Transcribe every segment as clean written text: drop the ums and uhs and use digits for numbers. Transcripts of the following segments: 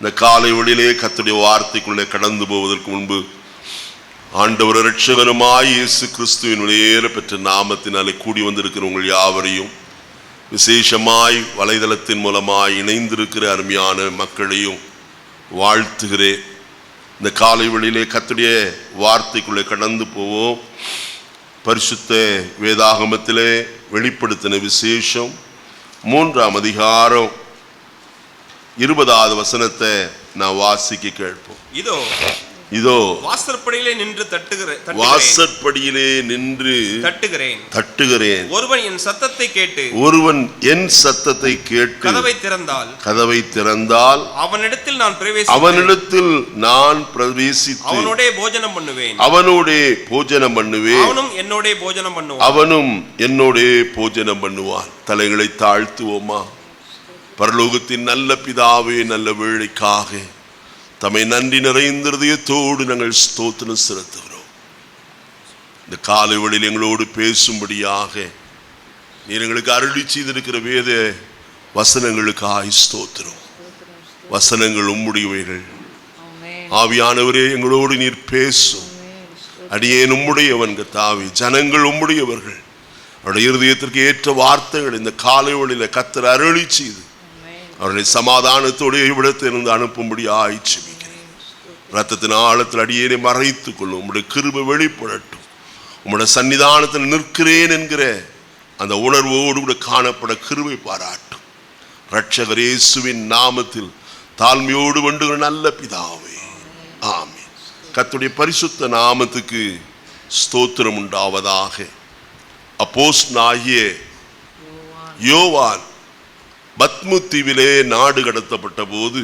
இந்த காலை வேளையிலே கர்த்தருடைய வார்த்தைக்குள்ளே கடந்து போவதற்கு முன்பு ஆண்டவர் இரட்சகருமாய் இயேசு கிறிஸ்துவின் விலையேற பெற்ற நாமத்தினாலே கூடி வந்திருக்கிற உங்கள் யாவரையும், விசேஷமாய் வலைதளத்தின் மூலமாய் இணைந்திருக்கிற அருமையான மக்களையும் வாழ்த்துகிறேன். இந்த காலை வேளையிலே கர்த்தருடைய வார்த்தைக்குள்ளே கடந்து போவோம். பரிசுத்த வேதாகமத்திலே வெளிப்படுத்தின விசேஷம் 3ஆம் அதிகாரம் 20வது வசனத்தை நான் வாசிக்க கேட்போம். இதோ வாசற்படியிலே நின்று தட்டுகிறேன். ஒருவன் என் சத்தத்தை கேட்டு கதவை திறந்தால் அவனிடத்தில் நான் பிரவேசித்து அவனோடே போஜனம் பண்ணுவேன். அவனும் என்னோடே போஜனம் பண்ணுவான். தலைகளை தாழ்த்துவோமா? பரலோகத்தின் நல்ல பிதாவே, நல்ல வேளைக்காக தம்மை நன்றி நிறைந்த இதயத்தோடு நாங்கள் ஸ்தோத்திரம் செலுத்துகிறோம். இந்த காலை வேளையில் எங்களோடு பேசும்படியாக நீர் எங்களுக்கு அருளி செய்திருக்கிற வேத வசனங்களுக்காக ஸ்தோத்திரம். வசனங்கள் உம்முடையவைகள். ஆவியானவரே, எங்களோடு நீர் பேசும். அடியேன் உம்முடையவன் கர்த்தாவே, ஜனங்கள் உம்முடையவர்கள். அவருடைய இருதயத்திற்கு ஏற்ற வார்த்தைகள் இந்த காலை வேளையில் கர்த்தர் அருளி செய்து அவர்களை சமாதானத்தோடு இவ்விடத்திலிருந்து அனுப்பும்படி ஆய்ச்சிக்கிறேன். ரத்தத்தின் ஆழத்தில் அடியேனை மறைத்துக் கொள்ளும். உம்முடைய கிருபை வெளிப்படட்டும். உம்முடைய சன்னிதானத்தில் நிற்கிறேன் என்கிற அந்த உணர்வோடு கூட காணப்பட கிருபை பாராட்டும். இரட்சகர் இயேசுவின் நாமத்தில் தாழ்மையோடு வேண்டுகிற நல்ல பிதாவே, ஆமென். கர்த்தருடைய பரிசுத்த நாமத்துக்கு ஸ்தோத்திரம் உண்டாவதாக. அப்போஸ்தலனாகிய யோவான் பத்மு தீவிலே நாடு கடத்தப்பட்ட போது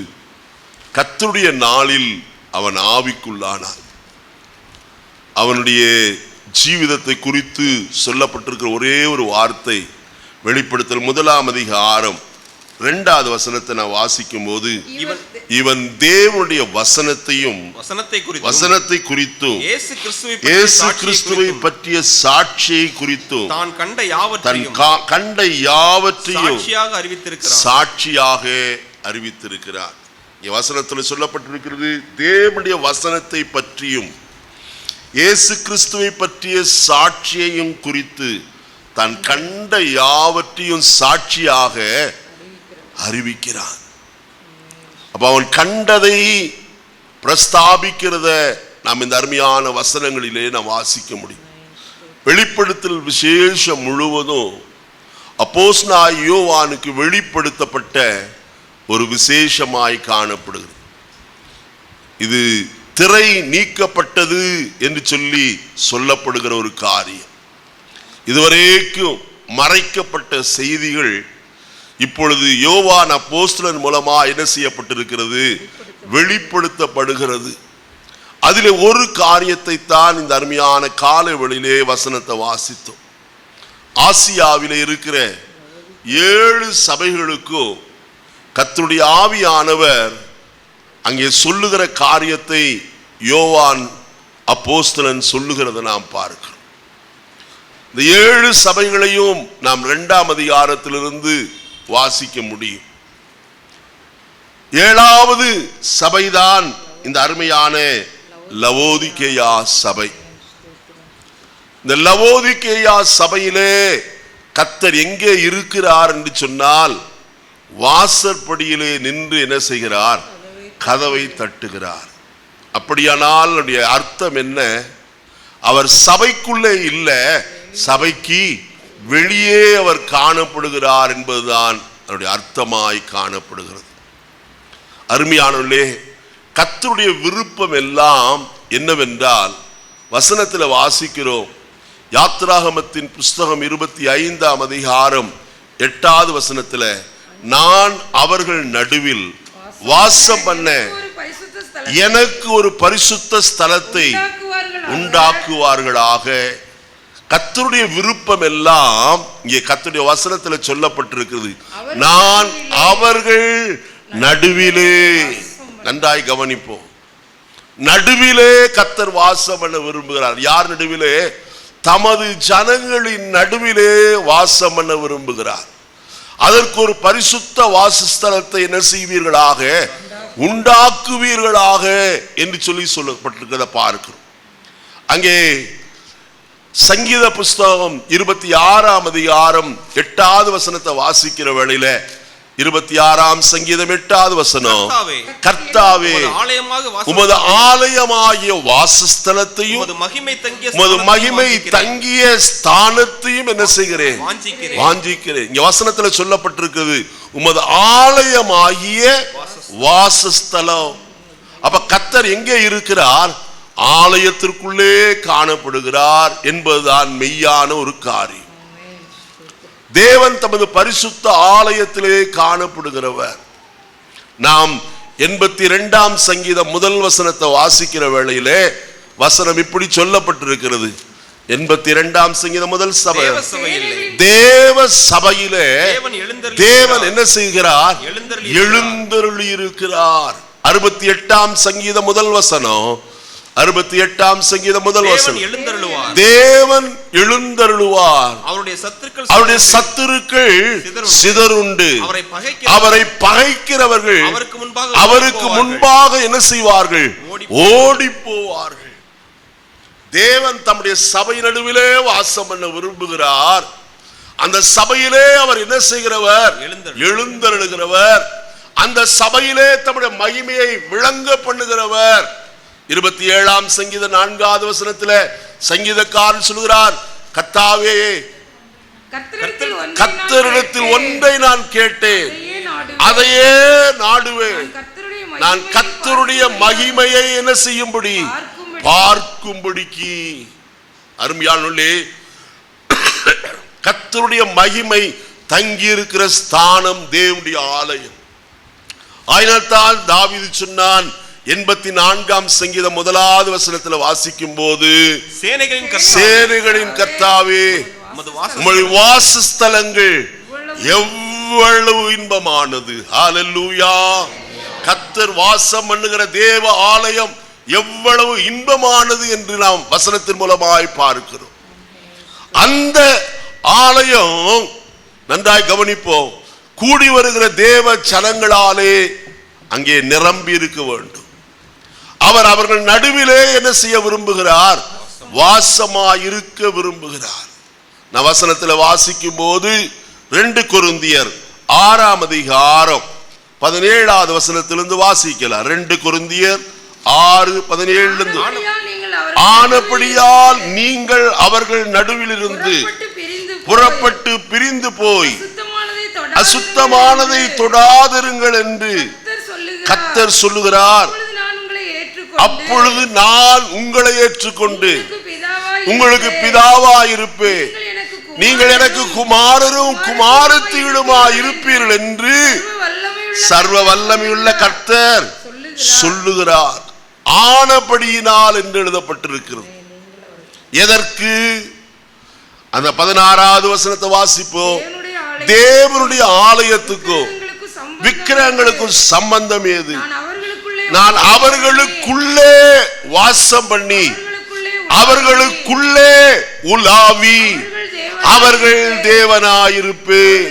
கர்த்தருடைய நாளில் அவன் ஆவிக்குள்ளானான். அவனுடைய ஜீவிதத்தை குறித்து சொல்லப்பட்டிருக்கிற ஒரே ஒரு வார்த்தை வெளிப்படுத்தல் 1ஆம் அதிகாரம் 2வது வசனத்தை நான் வாசிக்கும் போது, இவன் தேவனுடைய வசனத்தை குறித்தும் இயேசு கிறிஸ்துவை பற்றிய சாட்சியை குறித்தும் தான் கண்ட யாவற்றையும் சாட்சியாக அறிவித்திருக்கிறார். வசனத்தில் சொல்லப்பட்டிருக்கிறது, தேவனுடைய வசனத்தை பற்றியும் இயேசு கிறிஸ்துவை பற்றிய சாட்சியையும் குறித்து தான் கண்ட யாவற்றையும் சாட்சியாக அறிவிக்கிறான். அப்ப அவன் கண்டதை பிரஸ்தாபிக்கிறத நாம் இந்த அருமையான வசனங்களிலே நாம் வாசிக்க முடியும். வெளிப்படுத்தல் விசேஷம் முழுவதும் அப்போஸ்தலனாகிய யோவானுக்கு வெளிப்படுத்தப்பட்ட ஒரு விசேஷமாய் காணப்படுகிறது. இது திரை நீக்கப்பட்டது என்று சொல்லப்படுகிற ஒரு காரியம். இதுவரைக்கும் மறைக்கப்பட்ட செய்திகள் இப்பொழுது யோவான் அப்போஸ்தலன் மூலமா என்ன செய்யப்பட்டிருக்கிறது? வெளிப்படுத்தப்படுகிறது. அதில் ஒரு காரியத்தை தான் இந்த அருமையான காலை வேளையிலே வசனத்தை வாசித்தோம். ஆசியாவிலே இருக்கிற 7 சபைகளுக்கும் கர்த்தருடைய ஆவியானவர் அங்கே சொல்லுகிற காரியத்தை யோவான் அப்போஸ்தலன் சொல்லுகிறதை நாம் பார்க்கிறோம். இந்த 7 சபைகளையும் நாம் 2ஆம் அதிகாரத்திலிருந்து வாசிக்க முடியும். 7வது சபைதான் இந்த அருமையான லவோதிக்கேயா சபை. இந்த லவோதிக்கேயா சபையிலே கர்த்தர் எங்கே இருக்கிறார் என்று சொன்னால், வாசற்படியிலே நின்று என்ன செய்கிறார்? கதவை தட்டுகிறார். அப்படியானால் அதனுடைய அர்த்தம் என்ன? அவர் சபைக்குள்ளே இல்லை, சபைக்கு வெளியே அவர் காணப்படுகிறார் என்பதுதான் அதனுடைய அர்த்தமாய் காணப்படுகிறது. அருமையானவர்களே, கர்த்தருடைய விருப்பம் எல்லாம் என்னவென்றால், வசனத்தில் வாசிக்கிறோம். யாத்திராகமத்தின் புஸ்தகம் 25ஆம் அதிகாரம் 8வது வசனத்தில், நான் அவர்கள் நடுவில் வாசம் பண்ண எனக்கு ஒரு பரிசுத்த ஸ்தலத்தை உண்டாக்குவார்களாக. கர்த்தருடைய விருப்பம் எல்லாம் இங்கே கர்த்தருடைய வசனத்தில் சொல்லப்பட்டிருக்கிறது. நான் அவர்கள் நடுவிலே. நன்றாய் கவனிப்போம். நடுவிலே கர்த்தர் வாசம் பண்ண விரும்புகிறார். யார் நடுவிலே? தமது ஜனங்களின் நடுவிலே வாசம் பண்ண விரும்புகிறார். அதற்கு ஒரு பரிசுத்த வாசஸ்தலத்தை என்ன செய்வீர்களாக? உண்டாக்குவீர்களாக என்று சொல்லப்பட்டிருக்கிறத பார்க்கிறோம். அங்கே சங்கீத புஸ்தகம் 26ஆம் அதிகாரம் 8வது வசனத்தை வாசிக்கிற வேளையில 26ஆம் சங்கீதம் 8வது வசனம், கர்த்தாவே உமது ஆலயமாகிய வாசஸ்தலத்தையும் உமது மகிமை தங்கிய ஸ்தானத்தையும் என்ன செய்கிறேன், வாஞ்சிக்கிறேன். இங்க வசனத்துல சொல்லப்பட்டிருக்கிறது உமது ஆலயமாகிய வாசஸ்தலம். அப்ப கர்த்தர் எங்கே இருக்கிறார்? ஆலயத்திற்குள்ளே காணப்படுகிறார் என்பதுதான் மெய்யான ஒரு காரியம். தேவன் தமது பரிசுத்த ஆலயத்திலே காணப்படுகிறவர். நாம் 82ஆம் சங்கீதம் முதல் வசனத்தை வாசிக்கிற வேளையிலே வசனம் இப்படி சொல்லப்பட்டிருக்கிறது. 82ஆம் சங்கீதம் முதல் சபை, தேவ சபையிலே தேவன் என்ன செய்கிறார்? எழுந்தருளி இருக்கிறார். 68ஆம் சங்கீதம் முதல் வசனம், 68ஆம் சங்கீதம் முதல் வசனம், தேவன் எழுந்தருளுவார், அவருடைய சத்துருக்கள் சிதறுண்டு, அவரை பகைக்கிறவர்கள் அவருக்கு முன்பாக என்ன செய்வார்கள்? ஓடி போவார்கள். தேவன் தம்முடைய சபை நடுவிலே வாசம் பண்ண விரும்புகிறார். அந்த சபையிலே அவர் என்ன செய்கிறவர்? எழுந்தருளுகிறவர். அந்த சபையிலே தம்முடைய மகிமையை விளங்க பண்ணுகிறவர். 27ஆம் சங்கீத 4வது வசனத்தில் சங்கீதக்காரன் சொல்கிறார், கர்த்தாவே கர்த்தரிடத்தில் ஒன்றை நான் கேட்டேன், அதையே நாடுவேன், நான் கர்த்தருடைய மகிமையை என்ன செய்யும்படி, பார்க்கும்படிக்கு. அருமையானவர்களே, கர்த்தருடைய மகிமை தங்கி இருக்கிற ஸ்தானம் தேவனுடைய ஆலயம். ஆயினத்தால் தாவீது சொன்னான் 84ஆம் சங்கீதம் 1வது வசனத்தில் வாசிக்கும் போது, சேனைகளின் கர்த்தாவே உம்முடைய வாசஸ்தலங்கள் எவ்வளவு இன்பமானது. ஹல்லேலூயா. கர்த்தர் வாசம் பண்ணுகிற தேவ ஆலயம் எவ்வளவு இன்பமானது என்று நாம் வசனத்தின் மூலமாய் பார்க்கிறோம். அந்த ஆலயம் நன்றாய் கவனிப்போம், கூடி வருகிற தேவ ஜனங்களாலே அங்கே நிரம்பி இருக்க வேண்டும். அவர்கள் நடுவிலே என்ன செய்ய விரும்புகிறார்? வாசமாயிருக்க விரும்புகிறார். நான் வசனத்தில் வாசிக்கும் போது 2 கொரிந்தியர் 6ஆம் அதிகாரம் 17வது வசனத்திலிருந்து வாசிக்கலாம். 2 கொரிந்தியர் 6:17. ஆனபடியால் நீங்கள் அவர்கள் நடுவிலிருந்து புறப்பட்டு பிரிந்து போய் அசுத்தமானதை தொடாதிருங்கள் என்று கர்த்தர் சொல்லுகிறார். அப்பொழுது நான் உங்களை ஏற்றுக்கொண்டு உங்களுக்கு பிதாவாயிருப்பேன், நீங்கள் எனக்கு குமாரரும் குமாரத்திகளுமாய் இருப்பீர்கள் என்று சர்வ வல்லமையுள்ள கர்த்தர் சொல்லுகிறார். ஆனபடியினால் என்று எழுதப்பட்டிருக்கிறது. எதற்கு? அந்த 16வது வசனத்தை வாசிப்போம். தேவனுடைய ஆலயத்துக்கும் விக்கிரகங்களுக்கும் சம்பந்தம் ஏது? நான் அவர்களுக்குள்ளே வாசம் பண்ணி அவர்களுக்குள்ளே உலாவி அவர்கள் தேவனாயிருப்பேன்,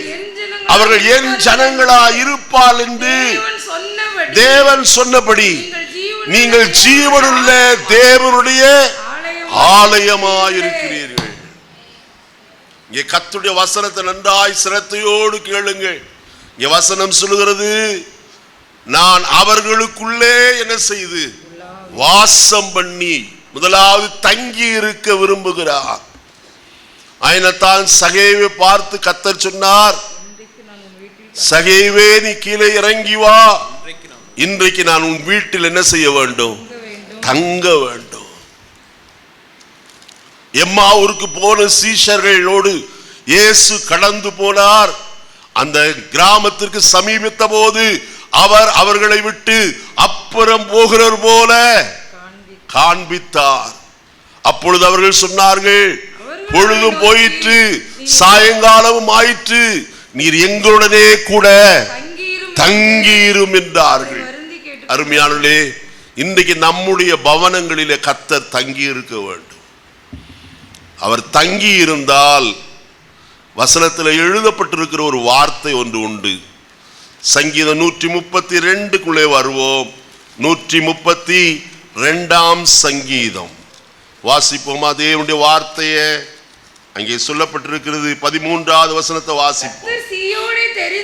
அவர்கள் என் ஜனங்களாயிருப்பால் என்று தேவன் சொன்னபடி நீங்கள் ஜீவனுள்ள தேவனுடைய ஆலயமாயிருக்கிறீர்கள். இங்கே கர்த்தருடைய வசனத்தை நன்றாய் சிரத்தையோடு கேளுங்கள். இங்கே வசனம் சொல்லுகிறது, நான் அவர்களுக்குள்ளே என்ன செய்து வாசம் பண்ணி, முதலாவது தங்கி இருக்க விரும்புகிறார். ஆயினத்தான் சகேவை பார்த்து கர்த்தர் சொன்னார், சகேவே நீ கீழே இறங்கி வா, இன்றைக்கு நான் உன் வீட்டில் என்ன செய்ய வேண்டும்? தங்க வேண்டும். எம்மாவூருக்கு போன சீஷர்களோடு இயேசு கடந்து போனார். அந்த கிராமத்திற்கு சமீபித்த போது அவர் அவர்களை விட்டு அப்புறம் போகிறவர் போல காண்பித்தார். அப்பொழுது அவர்கள் சொன்னார்கள், பொழுதும் போயிற்று, சாயங்காலமும் ஆயிற்று, நீர் எங்களுடனே கூட தங்கியிரும் என்றார்கள். அருமையானவர்களே, இன்றைக்கு நம்முடைய பவனங்களிலே கர்த்தர் தங்கி இருக்க வேண்டும். அவர் தங்கி இருந்தால் வசனத்தில் எழுதப்பட்டிருக்கிற ஒரு வார்த்தை ஒன்று உண்டு, சங்கீதம் 132க்குள்ளே வருவோம். 132ஆம் சங்கீதம் வாசிப்போமா? தேவனுடைய வார்த்தையை அங்கே சொல்லப்பட்டிருக்கிறது. 13வது வசனத்தை வாசிப்போம்.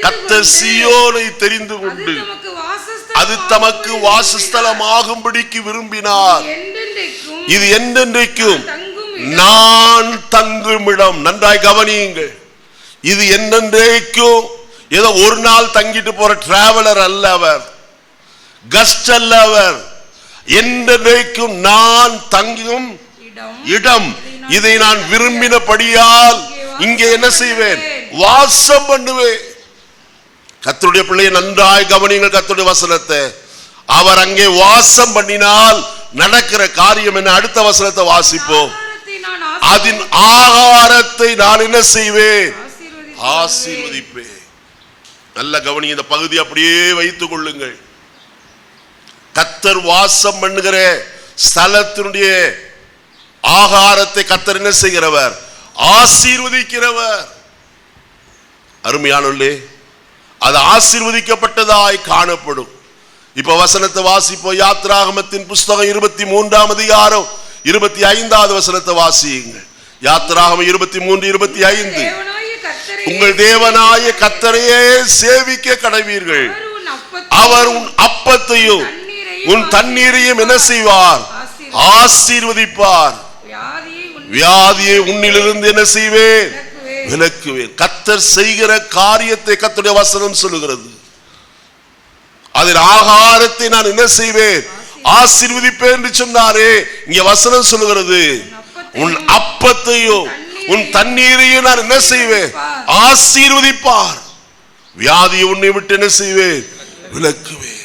கர்த்தர் சீயோனை தெரிந்து கொண்டு அது தமக்கு வாசஸ்தலமாகும்படிக்கு விரும்பினார். இது என்றென்றைக்கும் நான் தங்குமிடம். நன்றாய் கவனியுங்கள். இது என்றென்றைக்கும் ஏதோ ஒரு நாள் தங்கிட்டு போற டிராவலர் அல்ல அவர், கஸ்ட் அல்ல அவர். என்றென்றைக்கும் நான் தங்கும் இடம். இதை நான் விரும்பினபடியால் இங்கே என்ன செய்வேன்? வாசம் பண்ணுவேன். கர்த்தருடைய பிள்ளையை நன்றாய் கவனியுங்கள் கர்த்தருடைய வசனத்தை. அவர் அங்கே வாசம் பண்ணினால் நடக்கிற காரியம் என்ன? அடுத்த வசனத்தை வாசிப்போம். அதன் ஆகாரத்தை நான் என்ன செய்வேன்? ஆசீர்வதிப்பேன். நல்ல கவனி, இந்த பகுதி அப்படியே வைத்துக் கொள்ளுங்கள். கர்த்தர் வாசம் பண்ணுகிற ஸ்தலத்தினுடைய ஆகாரத்தை கர்த்தர் என்ன செய்கிறவர்? ஆசீர்வதிக்கிறவர். அருமையானவர்களே, அது ஆசீர்வதிக்கப்பட்டதாய் காணப்படும். இப்ப வசனத்தை வாசிப்போம். யாத்ராகமத்தின் புஸ்தகம் 23ஆம் அதிகாரம் 25வது வசனத்தை வாசியுங்கள். யாத்ராகமம் 23:25. உங்கள் தேவனாய கர்த்தரையே சேவிக்க கடவீர்கள். அவர் உன் அப்பத்தையும் உன் தண்ணீரையும் என்ன செய்வார்? ஆசீர்வதிப்பார். வியாதியை உன்னிலிருந்து என்ன செய்வேன்? விலக்குவேன். கர்த்தர் செய்கிற காரியத்தை கர்த்தருடைய வசனம் சொல்லுகிறது. அதன் ஆகாரத்தை நான் என்ன செய்வேன்? ஆசீர்வதிப்பேன் என்று சொன்னாரே. இங்க வசனம் சொல்லுகிறது, உன் அப்பத்தையும் உன் தண்ணீரையும் நான் என்ன செய்வேன்? ஆசீர்வதிப்பார். வியாதியை உன்னை விட்டு என்ன செய்வேன்? விலக்குவேன்.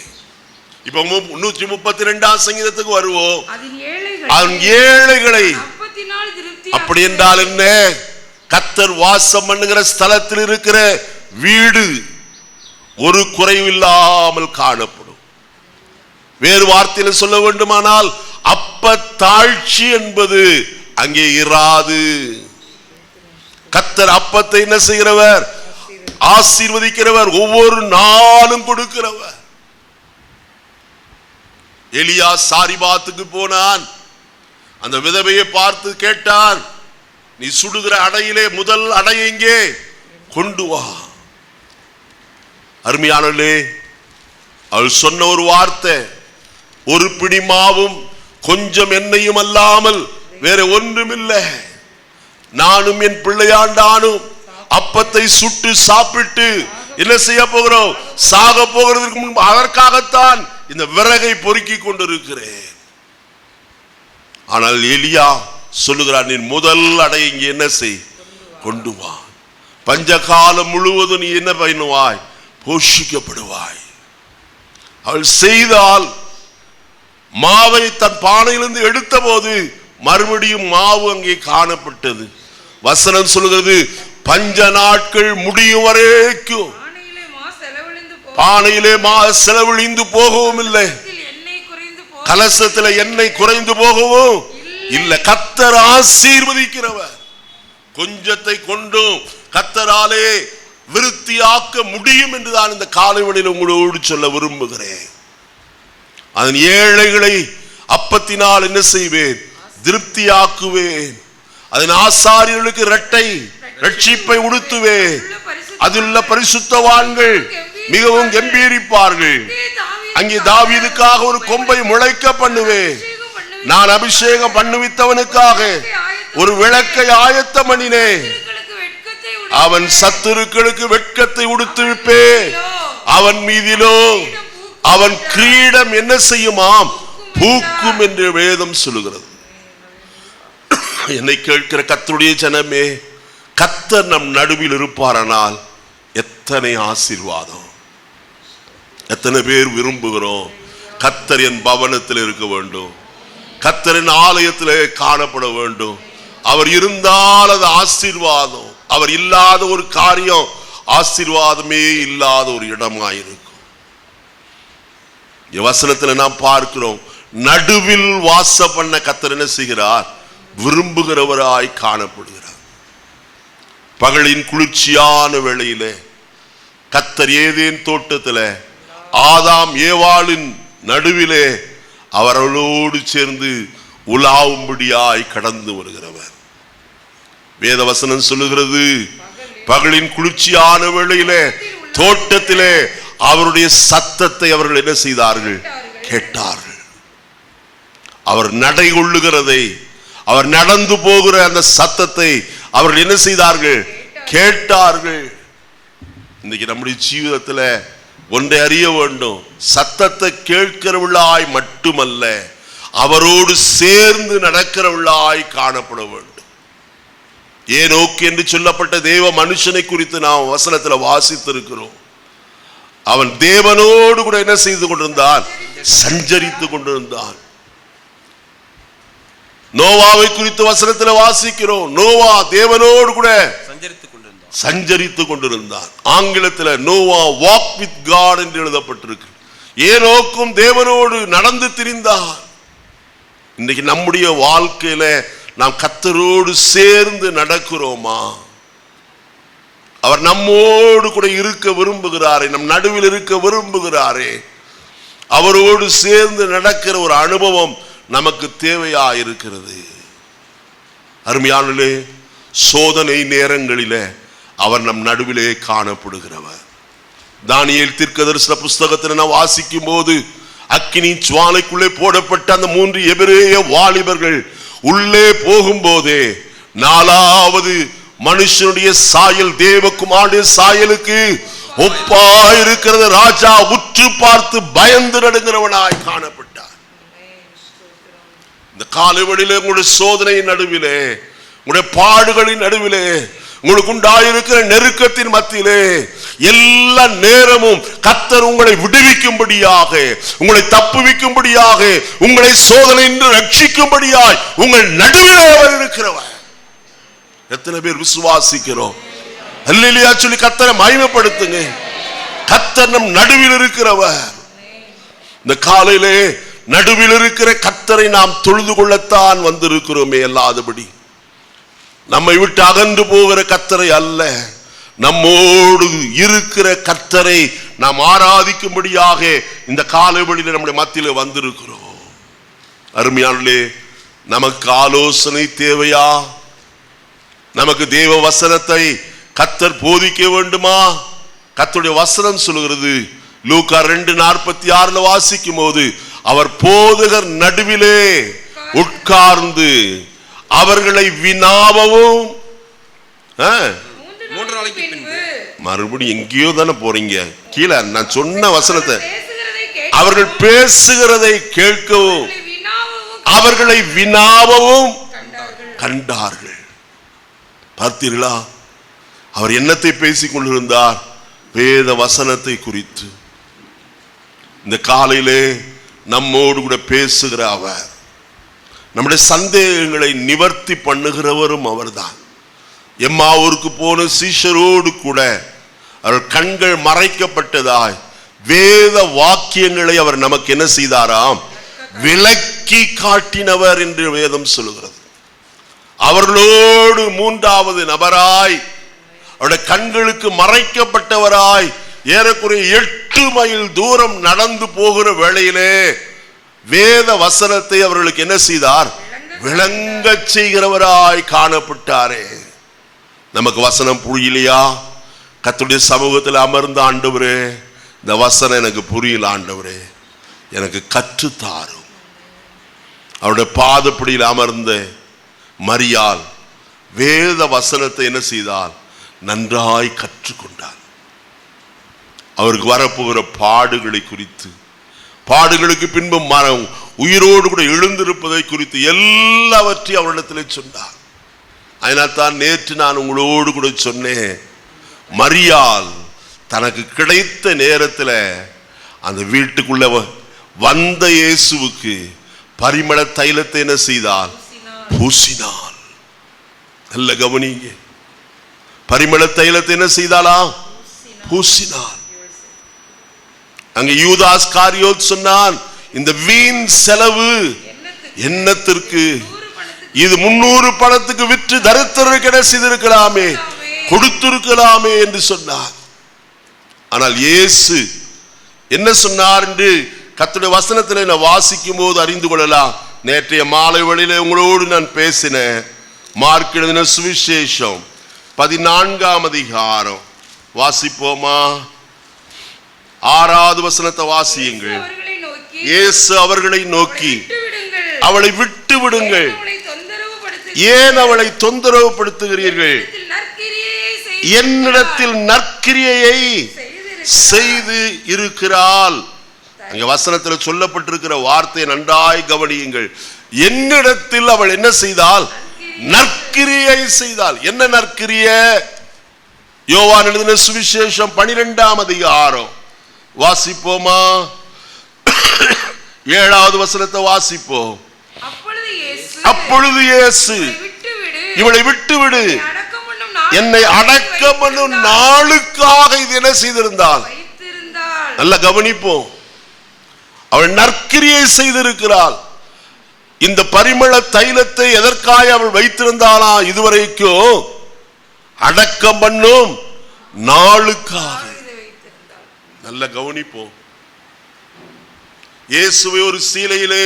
இப்ப 132ஆம் சங்கீதத்துக்கு வருவோம். ஏழைகளை அப்படி என்றால் என்ன? கர்த்தர் வாசம் பண்ணுகிற ஸ்தலத்தில் இருக்கிற வீடு ஒரு குறைவில்லாமல் காணப்படும். வேறு வார்த்தையில் சொல்ல வேண்டுமானால் அப்ப தாழ்ச்சி என்பது அங்கே இராது. கர்த்தர் அப்பத்தை என்ன செய்கிறவர்? ஆசீர்வதிக்கிறவர். ஒவ்வொரு நாளும் கொடுக்கிறவர். எலியா சாரிபாத்துக்கு போனான். அந்த விதவையை பார்த்து கேட்டான், நீ சுடுகிற அடையிலே முதல் அடை எங்கே? கொண்டு வா. அருமையானவர்களே, அவள் சொன்ன ஒரு வார்த்தை, ஒரு பிடி மாவும் கொஞ்சம் எண்ணெயும் அல்லாமல் வேற ஒன்றுமில்லை. நானும் என் பிள்ளையாண்டானும் அப்பத்தை சுட்டு சாப்பிட்டு என்ன செய்ய போகிறோம்? சாக போகிறதுக்கு முன்பு அதற்காகத்தான் இந்த விறகை பொறுக்கி கொண்டிருக்கிறேன். ஆனால் எலியா சொல்லுகிறார், நீ முதல் அடை இங்கே என்ன செய்? கொண்டு வா. பஞ்ச காலம் முழுவதும் நீ என்ன பண்ணுவாய்? போஷிக்கப்படுவாய். அவள் செய்தால் மாவை தன் பானையிலிருந்து எடுத்த போது மறுபடியும் மாவு அங்கே காணப்பட்டது. வசனம் சொல்லுகிறது, பஞ்ச நாட்கள் முடியும் வரைக்கும் பானையிலே மா செலவழிந்து போகவும் இல்லை, கலசத்தில் எண்ணெய் குறைந்து போகவும் இல்லை. கர்த்தர் ஆசீர்வதிக்கிறவர். கொஞ்சத்தை கொண்டும் கர்த்தராலே விருத்தியாக்க முடியும் என்றுதான் இந்த காலைவெளியில் உங்களோடு சொல்ல விரும்புகிறேன். அதன் ஏழைகளை அப்பத்தினால் என்ன செய்வேன்? திருப்தியாக்குவேன். அதன் ஆசாரியர்களுக்கு இரட்டை ரட்சிப்பை உடுத்துவேன். அதிலுள்ள பரிசுத்தவான்கள் மிகவும் கம்பீரிப்பார்கள். அங்கே தாவீதுக்காக ஒரு கொம்பை முளைக்க பண்ணுவேன். நான் அபிஷேகம் பண்ணுவித்தவனுக்காக ஒரு விளக்கை ஆயத்தம் பண்ணினேன். அவன் சத்துருக்களுக்கு வெட்கத்தை உடுத்துவிப்பேன். அவன் மீதிலோ அவன் கிரீடம் என்ன செய்யுமாம்? பூக்கும் என்று வேதம் சொல்லுகிறது. என்னை கேட்கிற கர்த்தருடைய ஜனமே, கர்த்தர் நம் நடுவில் இருப்பாரானால் எத்தனை ஆசீர்வாதம். எத்தனை பேர் விரும்புகிறோம் கர்த்தர் என் பவனத்தில் இருக்க வேண்டும், கர்த்தரின் ஆலயத்திலே காணப்பட வேண்டும். அவர் இருந்தால் அது ஆசீர்வாதம். அவர் இல்லாத ஒரு காரியம் ஆசீர்வாதமே இல்லாத ஒரு இடமாயிருக்கும். வசனத்தில் நாம் பார்க்கிறோம், நடுவில் வாசம் பண்ண கர்த்தர் என்ன செய்கிறார்? விரும்புகிறவராய் காணப்படுகிறார். பகலின் குளிர்ச்சியான வேளையிலே கர்த்தர் ஏதேன் தோட்டத்திலே ஆதாம் ஏவாளின் நடுவிலே அவர்களோடு சேர்ந்து உலாவும்படியாய் கடந்து வருகிறவர். வேதவசனம் சொல்லுகிறது, பகலின் குளிர்ச்சியான வேளையிலே தோட்டத்திலே அவருடைய சத்தத்தை அவர்கள் என்ன செய்தார்கள்? கேட்டார்கள். அவர் நடை கொள்ளுகிறதை, அவர் நடந்து போகிற அந்த சத்தத்தை அவர்கள் என்ன செய்தார்கள்? கேட்டார்கள். இன்னைக்கு நம்முடைய ஜீவிதத்தில் ஒன்றை அறிய வேண்டும், சத்தத்தை கேட்கிறவர்களாய் மட்டுமல்ல, அவரோடு சேர்ந்து நடக்கிறவர்களாய் காணப்பட வேண்டும். ஏனோக்கு என்று சொல்லப்பட்ட தேவ மனுஷனை குறித்து நாம் வசனத்தில் வாசித்திருக்கிறோம். அவன் தேவனோடு கூட என்ன செய்து கொண்டிருந்தான்? சஞ்சரித்துக் கொண்டிருந்தான். நோவாவை குறித்து வசனத்தில் வாசிக்கிறோம். நோவா தேவனோடு கூட சஞ்சரித்துக் கொண்டிருந்தான். ஆங்கிலத்தில் நோவா வாக் வித் காட் என்று எழுதப்பட்டிருக்கு. ஏனோக்கும் தேவனோடு நடந்து திரிந்தான். இன்னைக்கு நம்முடைய வாழ்க்கையில நாம் கர்த்தரோடு சேர்ந்து நடக்கிறோமா? அவர் நம்மோடு கூட இருக்க விரும்புகிறாரே, நம் நடுவில் இருக்க விரும்புகிறாரே. அவரோடு சேர்ந்து நடக்கிற ஒரு அனுபவம் நமக்கு தேவையா இருக்கிறது. அருமையானே, சோதனை நேரங்களிலே அவர் நம் நடுவிலே காணப்படுகிறவர். தானியேல் தீர்க்கதரிசன புஸ்தகத்தில் நான் வாசிக்கும் போது, அக்கினி ஜுவாலைக்குள்ளே போடப்பட்ட அந்த 3 எபிரேய வாலிபர்கள் உள்ளே போகும்போதே 4வது மனுஷனுடைய சாயல் தேவகுமாரனுடைய சாயலுக்கு ஒப்பாயிருக்கிறது. ராஜா உற்று பார்த்து பயந்து நடுங்கிறவனாய் காணப்பட்டார். இந்த காலைவெளியிலே உங்களுடைய சோதனை நடுவிலே, உங்களுடைய பாடுகளின் நடுவிலே, உங்களுக்கு உண்டாயிருக்கிற நெருக்கத்தின் மத்தியிலே எல்லா நேரமும் கர்த்தர் உங்களை விடுவிக்கும்படியாக, உங்களை தப்புவிக்கும்படியாக, உங்களை சோதனை என்று ரட்சிக்கும்படியாய் உங்கள் நடுவிலே அவர் இருக்கிறவர். எத்தனை பேர் விசுவாசிக்கிறோம்? அல்லேலூயா சொல்லி கர்த்தரை மகிமைப்படுத்துங்க. கர்த்தர் நம் நடுவில் இருக்கிறவர். இந்த காலையிலே நடுவில் இருக்கிற கர்த்தரை நாம் தொழுது கொள்ளத்தான் வந்திருக்கிறோமே அல்லாதபடி நம்மை விட்டு அகன்று போகிற கர்த்தரை அல்ல, நம்மோடு இருக்கிற கர்த்தரை நாம் ஆராதிக்கும்படியாக இந்த காலைவெளியில நம்முடைய மத்தியில வந்திருக்கிறோம். அருமையானே, நமக்கு ஆலோசனை தேவையா? நமக்கு தேவ வசனத்தை கர்த்தர் போதிக்க வேண்டுமா? கர்த்தருடைய வசனம் சொல்லுகிறது, லூக்கா 2:46 வாசிக்கும் போது, அவர் போதகர் நடுவிலே உட்கார்ந்து அவர்களை வினாவவும். மறுபடியும் எங்கேயோ தானே போறீங்க, கீழே நான் சொன்ன வசனத்தை, அவர்கள் பேசுகிறதை கேட்கவும் அவர்களை வினாவவும் கண்டார்கள். பார்த்தீர்களா? அவர் என்னத்தை பேசிக் கொண்டிருந்தார்? வேத வசனத்தை குறித்து. இந்த காலையிலே நம்மோடு கூட பேசுகிற அவர், நம்முடைய சந்தேகங்களை நிவர்த்தி பண்ணுகிறவரும் அவர்தான். எம்மாவூருக்கு போன சீஷரோடு கூட அவர் கண்கள் மறைக்கப்பட்டதாய் வேத வாக்கியங்களை அவர் நமக்கு என்ன செய்தாராம்? விளக்கி காட்டினவர் என்று வேதம் சொல்லுகிறது. அவர்களோடு 3வது நபராய், அவருடைய கண்களுக்கு மறைக்கப்பட்டவராய் ஏறக்குறைய 8 மைல் தூரம் நடந்து போகிற வேளையிலே வேத வசனத்தை அவர்களுக்கு என்ன செய்தார்? விளங்க செய்கிறவராய் காணப்பட்டாரே. நமக்கு வசனம் புரியலையா? கர்த்தருடைய சமூகத்தில் அமர்ந்த ஆண்டவரே, இந்த வசனம் எனக்கு புரியல ஆண்டவரே, எனக்கு கற்றுத்தாரும். அவருடைய பாதப்படியில் அமர்ந்த மரியாள் வேத வசனத்தை என்ன செய்தால்? நன்றாய் கற்றுக்கொண்டார். அவருக்கு வரப்போகிற பாடுகளை குறித்து, பாடுகளுக்கு பின்பு மரம் உயிரோடு கூட எழுந்திருப்பதை குறித்து எல்லாவற்றையும் அவரிடத்திலே சொன்னார். அதனால் தான் நேற்று நான் உங்களோடு கூட சொன்னேன், மரியாள் தனக்கு கிடைத்த நேரத்தில் அந்த வீட்டுக்குள்ள வந்த இயேசுவுக்கு பரிமள தைலத்தை என்ன செய்தால்? பூசினாள். நல்ல கவனிங்க, பரிமள தைலத்தை என்ன செய்தாளா? பூசினாள். அங்க யூதாஸ் காரியோத் சொன்னான், இந்த வீண் செலவு என்னத்திற்கு? இது 300 பணத்துக்கு விற்று தரித்திரருக்கு என்ன செய்திருக்கலாமே, கொடுத்திருக்கலாமே என்று சொன்னார். ஆனால் இயேசு என்ன சொன்னார் என்று கர்த்தருடைய வசனத்தில் நான் வாசிக்கும் போது அறிந்து கொள்ளலாம். நேற்றைய மாலை வேளையிலே உங்களோடு நான் பேசினேன். மார்க் எழுதின சுவிசேஷம் 14ஆம் அதிகாரம் வாசிப்போமா? 6வது வசனத்தை வாசியுங்கள். இயேசு அவர்களை நோக்கி, அவளை விட்டு விடுங்கள், ஏன் அவளை தொந்தரவுபடுத்துகிறீர்கள்? என்னிடத்தில் நற்கிரியையை செய்து இருக்கிறாள். அங்க வசனத்தில் சொல்லப்பட்டிருக்கிற வார்த்தையை நன்றாய் கவனியுங்கள். என்னிடத்தில் அவள் என்ன செய்தாள்? நற்கிரியை செய்தாள். என்ன நற்கிரியை? யோவான் எழுதின சுவிசேஷம் 12ஆம் அதிகாரம் வாசிப்போமா? 7வது வசனத்தை வாசிப்போம். அப்பொழுது இயேசு, இவளை விட்டுவிடு, என்னை அடக்கம் பண்ணும் நாளுக்காக இது என்ன செய்திருந்தாள்? நல்ல கவனிப்போம். அவள் நற்கிரியை செய்திருக்கிறாள். இந்த பரிமள தைலத்தை எதற்காக அவள் வைத்திருந்தாளா? இதுவரைக்கும் அடக்கம் பண்ணும் நாளுக்காக. நல்ல கவனிப்போம். இயேசுவை ஒரு சீலையிலே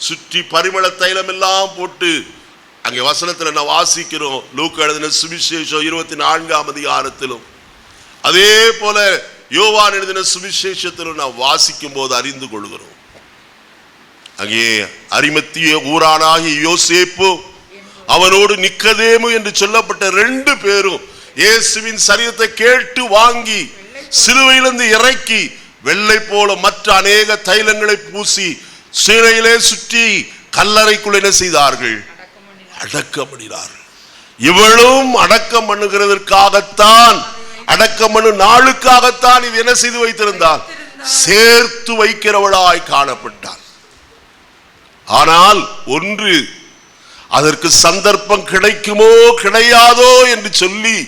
சுற்றி பரிமள தைலம் எல்லாம் போட்டு அங்கே வசனத்தில் நான் வாசிக்கிறோம். லூக்கா எழுதின சுவிசேஷம் 24ஆம் அதிகாரத்திலும் அதே போல யோவான் எழுதின சுவிசேஷத்திலும் நான் வாசிக்கும் போது அறிந்து கொள்கிறோம். அங்கே அரிமத்திய ஊரானாகிய யோசேப்பு, அவனோடு நிக்கதேமு என்று சொல்லப்பட்ட 2 பேரும் இயேசுவின் சரீரத்தை கேட்டு வாங்கி சிலுவையிலிருந்து இறக்கி வெள்ளை போல மற்ற அநேக தைலங்களை பூசி சீலையிலே சுற்றி கல்லறைக்குள் என்ன செய்தார்கள்? அடக்கம் பண்ணினார்கள். இவளும் அடக்கம் பண்ணுகிறதற்காகத்தான், அடக்கம் பண்ணு நாளுக்காகத்தான் இது என்ன செய்து வைத்திருந்தாள்? சேர்த்து வைக்கிறவளாய் காணப்பட்டாள். ஆனால் ஒன்று, அதற்கு சந்தர்ப்பம் கிடைக்குமோ கிடையாதோ என்று சொல்லி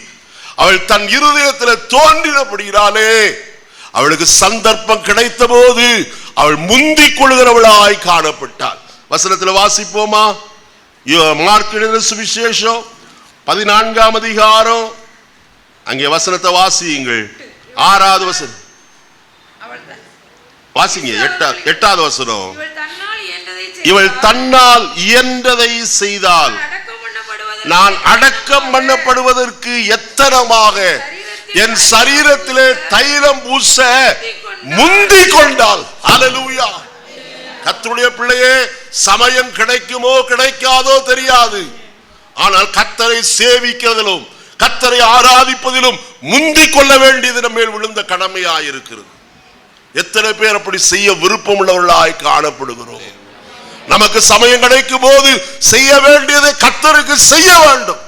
அவள் தன் இருதயத்தில் தோன்றினபடியாலே அவளுக்கு சந்தர்ப்பம் கிடைத்த போது அவள் முந்திக் கொள்கிறவளாய் காணப்பட்டாள். வசனத்தில் வாசிப்போமா? மார்க் எழுதின சுவிசேஷம் 14ஆம் அதிகாரம் அங்கே வசனத்தை வாசியுங்கள். 6வது வசனம் வாசிங்க. 8வது வசனம். இவள் தன்னால் இயன்றதை செய்தால் நான் அடக்கம் பண்ணப்படுவதற்கு எத்தனமாக என் சரீரத்திலே தைலம் பூச முந்திக் கொண்டாள். ஹல்லேலூயா. கர்த்தருடைய பிள்ளையே, சமயம் கிடைக்குமோ கிடைக்காதோ தெரியாது. ஆனால் கர்த்தரை சேவிக்கிறதிலும் கர்த்தரை ஆராதிப்பதிலும் முந்திக் கொள்ள வேண்டியது நம்ம மேல் விழுந்த கடமையாயிருக்கிறது. எத்தனை பேர் அப்படி செய்ய விருப்பம் உள்ளவர்களாய் காணப்படுகிறோம்? நமக்கு சமயம் கிடைக்கும் போது செய்ய வேண்டியதை கர்த்தருக்கு செய்ய வேண்டும்.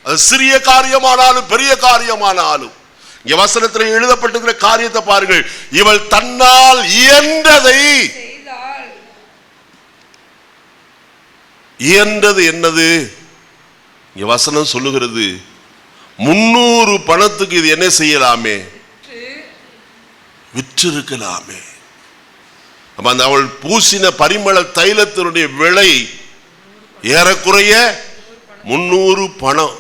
அது சிறிய காரியமானாலும் பெரிய காரியமானாலும். இங்க வசனத்தில் எழுதப்பட்டிருக்கிற காரியத்தை பாருங்கள். இவள் தன்னால் இயன்றதை, இயன்றது என்னது? இங்க வசனம் சொல்லுகிறது 300 பணத்துக்கு இது என்ன செய்யலாமே? விற்றிருக்கலாமே. அந்த அவள் பூசின பரிமள தைலத்தினுடைய விலை ஏறக்குறைய 300 பணம்.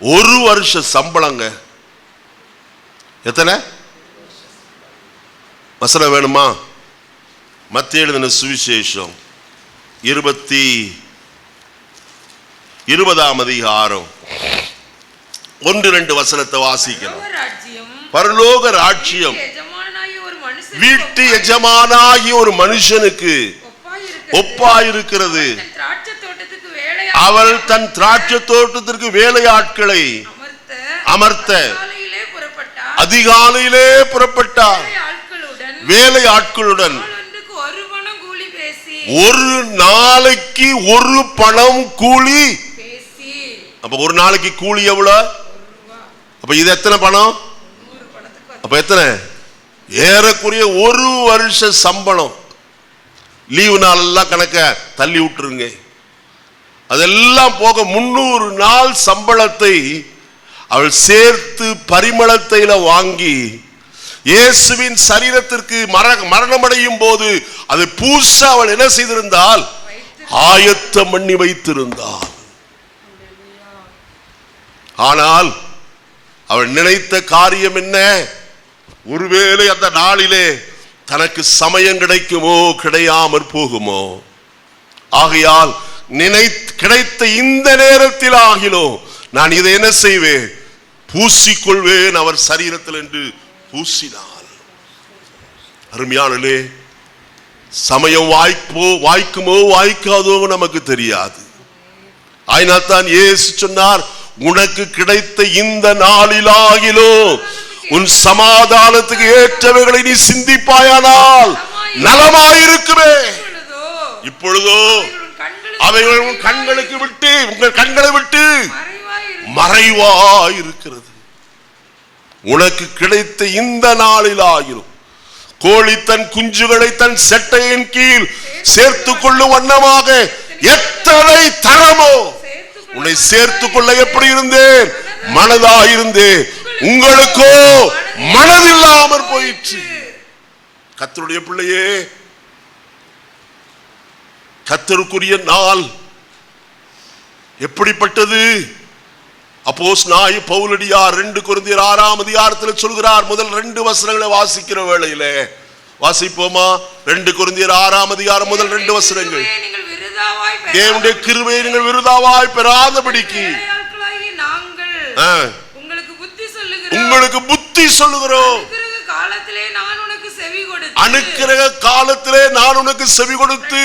1 வருஷ சம்பளங்க. எத்தனை வசனம் வேணுமா? மத்தேயு எழுதின சுவிசேஷம் 20ஆம் அதிகாரம் 1-2 வசனத்தை வாசிக்கணும். பரலோக ராஜ்யம் வீட்டு எஜமானாகிய ஒரு மனுஷனுக்கு ஒப்பாயிருக்கிறது. அவள் தன் திராட்சை தோட்டத்திற்கு வேலையாட்களை அமர்த்த அதிகாலையிலே புறப்பட்டார். வேலையாட்களுடன் ஒரு நாளைக்கு 1 பணம் கூலி. அப்ப ஒரு நாளைக்கு கூலி எவ்வளவு? அப்ப இது எத்தனை பணம்? அப்ப எத்தனை? ஏறக்குறைய 1 வருஷ சம்பளம். லீவு நாள் எல்லாம் கணக்க தள்ளி விட்டுருங்க. அதெல்லாம் போக 300 நாள் சம்பளத்தை அவள் சேர்த்து பரிமளத்தையில வாங்கி இயேசுவின் சரீரத்திற்கு மரணமடையும் போது அதை பூச அவள் என்ன செய்திருந்தால்? ஆயத்தம் பண்ணி வைத்திருந்தாள். ஆனால் அவள் நினைத்த காரியம் என்ன? ஒருவேளை அந்த நாளிலே தனக்கு சமயம் கிடைக்குமோ கிடையாமற் போகுமோ. ஆகையால் கிடைத்த இந்த நேரத்தில் ஆகிலோ நான் இதை என்ன செய்வேன்? பூசிக்கொள்வேன் அவர் சரீரத்தில் என்று பூசினார். அருமையானே, சமயம் வாய்க்குமோ வாய்க்காதோ நமக்கு தெரியாது. அதனால் தான் இயேசு சொன்னார், உனக்கு கிடைத்த இந்த நாளிலாகிலோ உன் சமாதானத்துக்கு ஏற்றவைகளை நீ சிந்திப்பாயானால் நலமாயிருக்குமே. இப்பொழுதோ அவைகள் உன் கண்களுக்கு விட்டு உங்கள் கண்களை விட்டு மறைவாயிருக்கிறது. உனக்கு கிடைத்த இந்த நாளிலாகிலும் கோழி தன் குஞ்சுகளை தன் செட்டையின் கீழ் சேர்த்துக் கொள்ளும் வண்ணமாக எத்தனை தரமோ உன்னை சேர்த்துக் கொள்ள எப்படி இருந்தேன்? மனதாயிருந்தேன். உங்களுக்கோ மனதில்லாமற் போயிற்று. கர்த்தருடைய பிள்ளையே, கர்த்தருக்குரிய நாள் எப்படிப்பட்டது? அப்போஸ்தலனாகிய பவுலடியார் 2 கொரிந்தியர் 6ஆம் அதிகாரத்தில் சொல்கிறார். முதல் 2 வசனங்களை வாசிக்கிற வேளையிலே வாசிப்போமா? 2 கொரிந்தியர் 6ஆம் அதிகாரம் முதல் 2 வசனங்கள். தேவனுடைய கிருபையை நீங்கள் விருதாவாய் பெறாதபடிக்கு உங்களுக்கு புத்தி சொல்லுகிறோம். அனுக்கிரக காலத்திலே நான் உனக்கு செவி கொடுத்து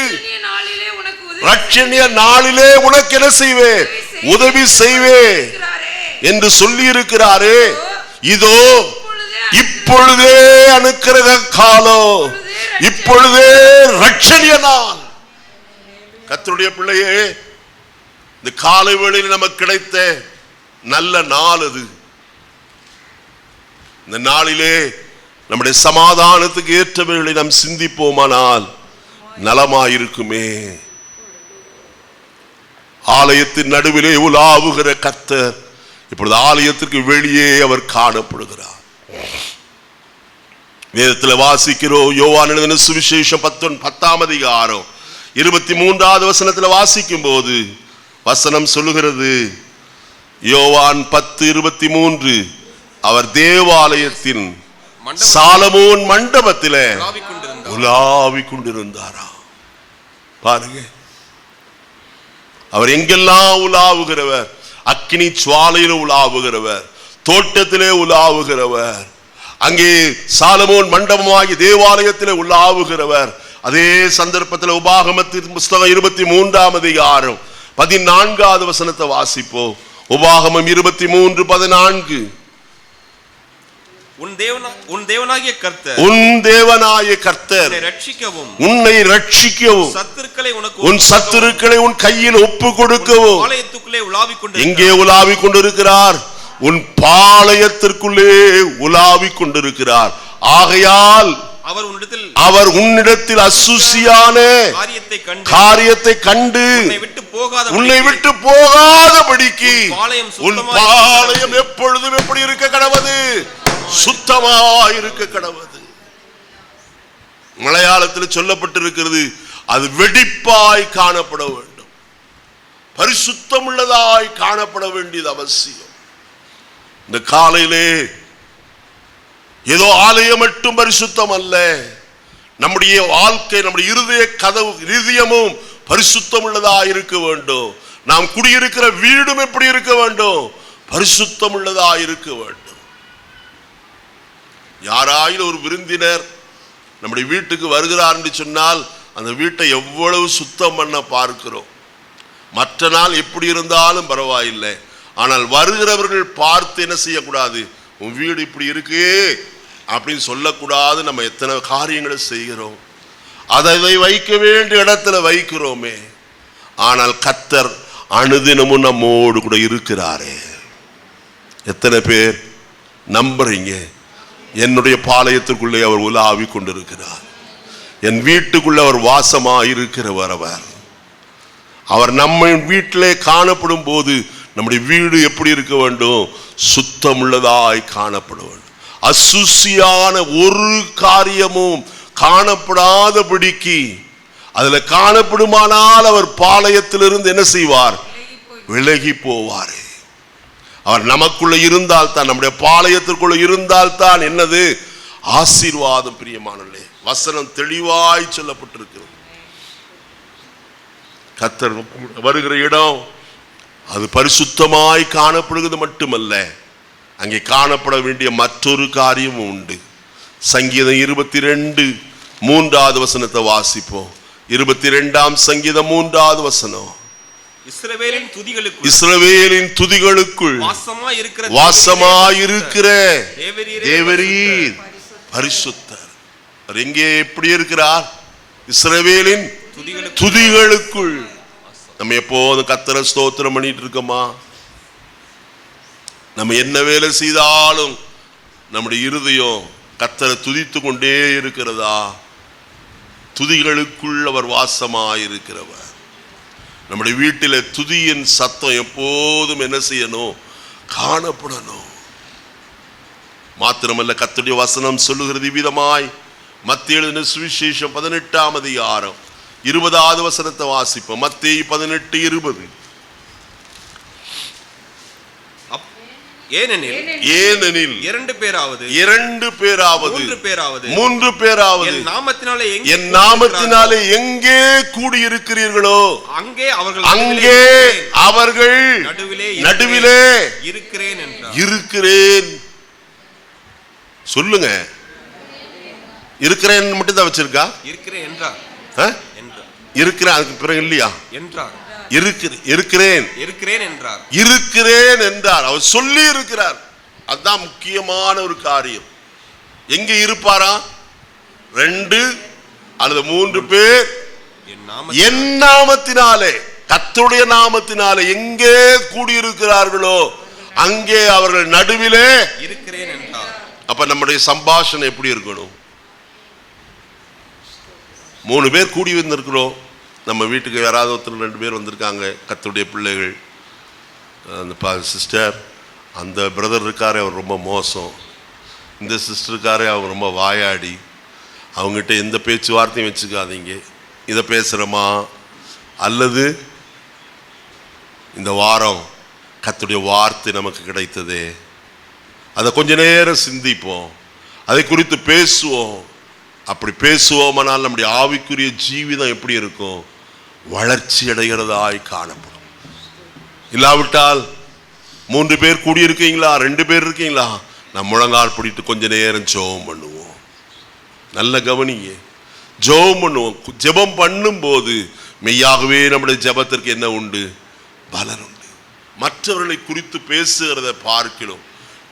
ரட்சணிய நாளிலே உனக்கு என்ன செய்வேன்? உதவி செய்வேன் என்று சொல்லி இருக்கிறாரே. இதோ இப்பொழுதே அனுக்கிரக காலம், இப்பொழுதே ரட்சணிய நாள். கர்த்தருடைய பிள்ளையே, இந்த காலை வேளையில் நமக்கு கிடைத்த நல்ல நாள் அது. இந்த நாளிலே நம்முடைய சமாதானத்துக்கு ஏற்றவைகளை நாம் சிந்திப்போமானால் நலமாயிருக்குமே. ஆலயத்தின் நடுவிலே உலாவுகிற கர்த்தர் இப்பொழுது ஆலயத்திற்கு வெளியே அவர் காணப்படுகிறார். வேதத்தில் வாசிக்கிறோம். யோவான் எழுதின சுவிசேஷம் 10ஆம் அதிகாரம் 23வது வசனத்தில் வாசிக்கும் போது வசனம் சொல்லுகிறது, யோவான் 10:23, அவர் தேவாலயத்தின் சாலமோன் மண்டபத்தில் உலாவிக் கொண்டிருந்தாரா. பாருங்க, அவர் எங்கெல்லாம் உலாவுகிறவர். அக்கினி சுவாலையில உலாவுகிறவர், தோட்டத்திலே உலாவுகிறவர், அங்கே சாலமோன் மண்டபமாகி தேவாலயத்திலே உலாவுகிறவர். அதே சந்தர்ப்பத்தில் உபாகமத்தின் புஸ்தகம் 23ஆம் அதிகாரம் 14வது வசனத்தை வாசிப்போம். உபாகமம் 23:14. உன் தேவனாகிய கர்த்தர் உன்னை ரட்சிக்கவும் உன் சத்துருக்களை உன் கையில் ஒப்பு கொடுக்கவும் எங்கே உலாவிக் கொண்டிருக்கிறார்? உன் பாளையத்திற்குள்ளே உலாவிக் கொண்டிருக்கிறார். ஆகையால் அவர் உன்னிடத்தில் அசுசியான காரியத்தை கண்டு உன்னை விட்டு போகாதபடிக்கு உன் பாளையம் எப்பொழுதும் எப்படி இருக்க கடவது? சுத்தமாயிருக்க கடவது. மலையாளத்தில் சொல்லப்பட்டிருக்கிறது, அது வெடிப்பாய் காணப்பட வேண்டும், பரிசுத்தம் உள்ளதாய் காணப்பட வேண்டியது அவசியம். இந்த காலையிலே ஏதோ ஆலயம் மட்டும் பரிசுத்தம் அல்ல, நம்முடைய வாழ்க்கை, நம்முடைய இருதயமும் பரிசுத்தம் உள்ளதாய் இருக்க வேண்டும். நாம் குடியிருக்கிற வீடும் எப்படி இருக்க வேண்டும்? பரிசுத்தம் உள்ளதாய் இருக்க வேண்டும். யாராயிலும் ஒரு விருந்தினர் நம்முடைய வீட்டுக்கு வருகிறார் என்று சொன்னால் அந்த வீட்டை எவ்வளவு சுத்தம் பண்ண பார்க்கிறோம். மற்ற நாள் எப்படி இருந்தாலும் பரவாயில்லை, ஆனால் வருகிறவர்கள் பார்த்து என்ன செய்யக்கூடாது? உன் வீடு இப்படி இருக்கு அப்படின்னு சொல்லக்கூடாது. நம்ம எத்தனை காரியங்களை செய்கிறோம், அதை வைக்க வேண்டிய இடத்துல வைக்கிறோமே. ஆனால் கர்த்தர் அனுதினமும் நம்மோடு கூட இருக்கிறாரே. எத்தனை பேர் நம்புறீங்க? என்னுடைய பாளையத்திற்குள்ளே அவர் உலாவிக் கொண்டிருக்கிறார். என் வீட்டுக்குள்ளே அவர் வாசமாயிருக்கிறவர். அவர் நம்ம வீட்டிலே காணப்படும் போது நம்முடைய வீடு எப்படி இருக்க வேண்டும்? சுத்தமுள்ளதாய் காணப்பட வேண்டும். அசுசியான ஒரு காரியமும் காணப்படாதபடிக்கு அதுல காணப்படுமானால் அவர் பாளையத்திலிருந்து என்ன செய்வார்? விலகி போவார். அவர் நமக்குள்ள இருந்தால் தான், நம்முடைய பாளையத்திற்குள்ள இருந்தால் தான் என்னது ஆசீர்வாதம். பிரியமானவர்களே, வசனம் தெளிவாய் சொல்லப்பட்டிருக்கிறது. கர்த்தர் வருகிற இடம் அது பரிசுத்தமாய் காணப்படுகிறது மட்டுமல்ல, அங்கே காணப்பட வேண்டிய மற்றொரு காரியமும் உண்டு. சங்கீதம் 22:3 வசனத்தை வாசிப்போம். 22ஆம் சங்கீதம் 3வது வசனம். இஸ்ரவேலின் துதிகளுக்குள் வாசமாயிருக்கிற தேவரீர் பரிசுத்தர். எங்கே எப்படி இருக்கிறார்? இஸ்ரவேலின் துதிகளுக்குள். நம்ம எப்போதும் கர்த்தரை ஸ்தோத்திரம் பண்ணிட்டு இருக்கோமா? நம்ம என்ன வேலை செய்தாலும் நம்முடைய இருதயம் கர்த்தரை துதித்து கொண்டே இருக்கிறதா? துதிகளுக்குள் அவர் வாசமாயிருக்கிறவர். நம்முடைய வீட்டில் துதியின் சத்தம் எப்போதும் என்ன செய்யணும்? காணப்படணும். மாத்திரமல்ல, கர்த்தருடைய வசனம் சொல்லுகிறது விதமாய். மத்தேயு எழுதின சுவிசேஷம் 18ஆம் அதிகாரம் 20வது வசனத்தை வாசிப்போம். மத்தேயு 18:20. ஏனெனில் 2 பேராவது 3 பேராவது என் நாமத்தினாலே எங்கே கூடியிருக்கிறீர்களோ அங்கே அவர்கள் நடுவிலே இருக்கிறேன். சொல்லுங்க, இருக்கிறேன் மட்டும் தான் வச்சிருக்கா? இருக்கிறேன் அதுக்கு பிறகு இல்லையா? இருக்கிறேன் என்றார். அவர் சொல்லி இருக்கிறார். அதுதான் முக்கியமான ஒரு காரியம். எங்க இருப்பாரா? 2 அல்லது 3 பேர் என் நாமத்தினாலே, கர்த்தருடைய நாமத்தினாலே எங்கே கூடியிருக்கிறார்களோ அங்கே அவர்கள் நடுவிலே இருக்கிறேன் என்றார். அப்ப நம்முடைய சம்பாஷணை எப்படி இருக்கணும்? 3 பேர் கூடி வந்திருக்கிறோம். நம்ம வீட்டுக்கு யாராவது ஒருத்தர் 2 பேர் வந்திருக்காங்க, கர்த்தருடைய பிள்ளைகள். அந்த சிஸ்டர், அந்த பிரதர் இருக்காரே அவர் ரொம்ப மோசம், இந்த சிஸ்டர் இருக்காரே அவங்க ரொம்ப வாயாடி, அவங்ககிட்ட எந்த பேச்சுவார்த்தையும் வச்சுக்காதீங்க. இதை பேசுகிறோமா? அல்லது இந்த வாரம் கர்த்தருடைய வார்த்தை நமக்கு கிடைத்ததே, அதை கொஞ்ச நேரம் சிந்திப்போம், அதை குறித்து பேசுவோம். அப்படி பேசுவோமானால் நம்முடைய ஆவிக்குரிய ஜீவிதம் எப்படி இருக்கும்? வளர்ச்சி அடைகிறதாய் காணப்படும். இல்லாவிட்டால் 3 பேர் கூடியிருக்கீங்களா, 2 பேர் இருக்கீங்களா, நம்ம முழங்கால் பிடித்து கொஞ்ச நேரம் ஜெபம் பண்ணுவோம். நல்ல கவனிங்க, ஜெபம் பண்ணுவோம். ஜெபம் பண்ணும்போது மெய்யாகவே நம்முடைய ஜெபத்திற்கு என்ன உண்டு? பலன் உண்டு. மற்றவர்களை குறித்து பேசுகிறத பார்க்கிறோம்,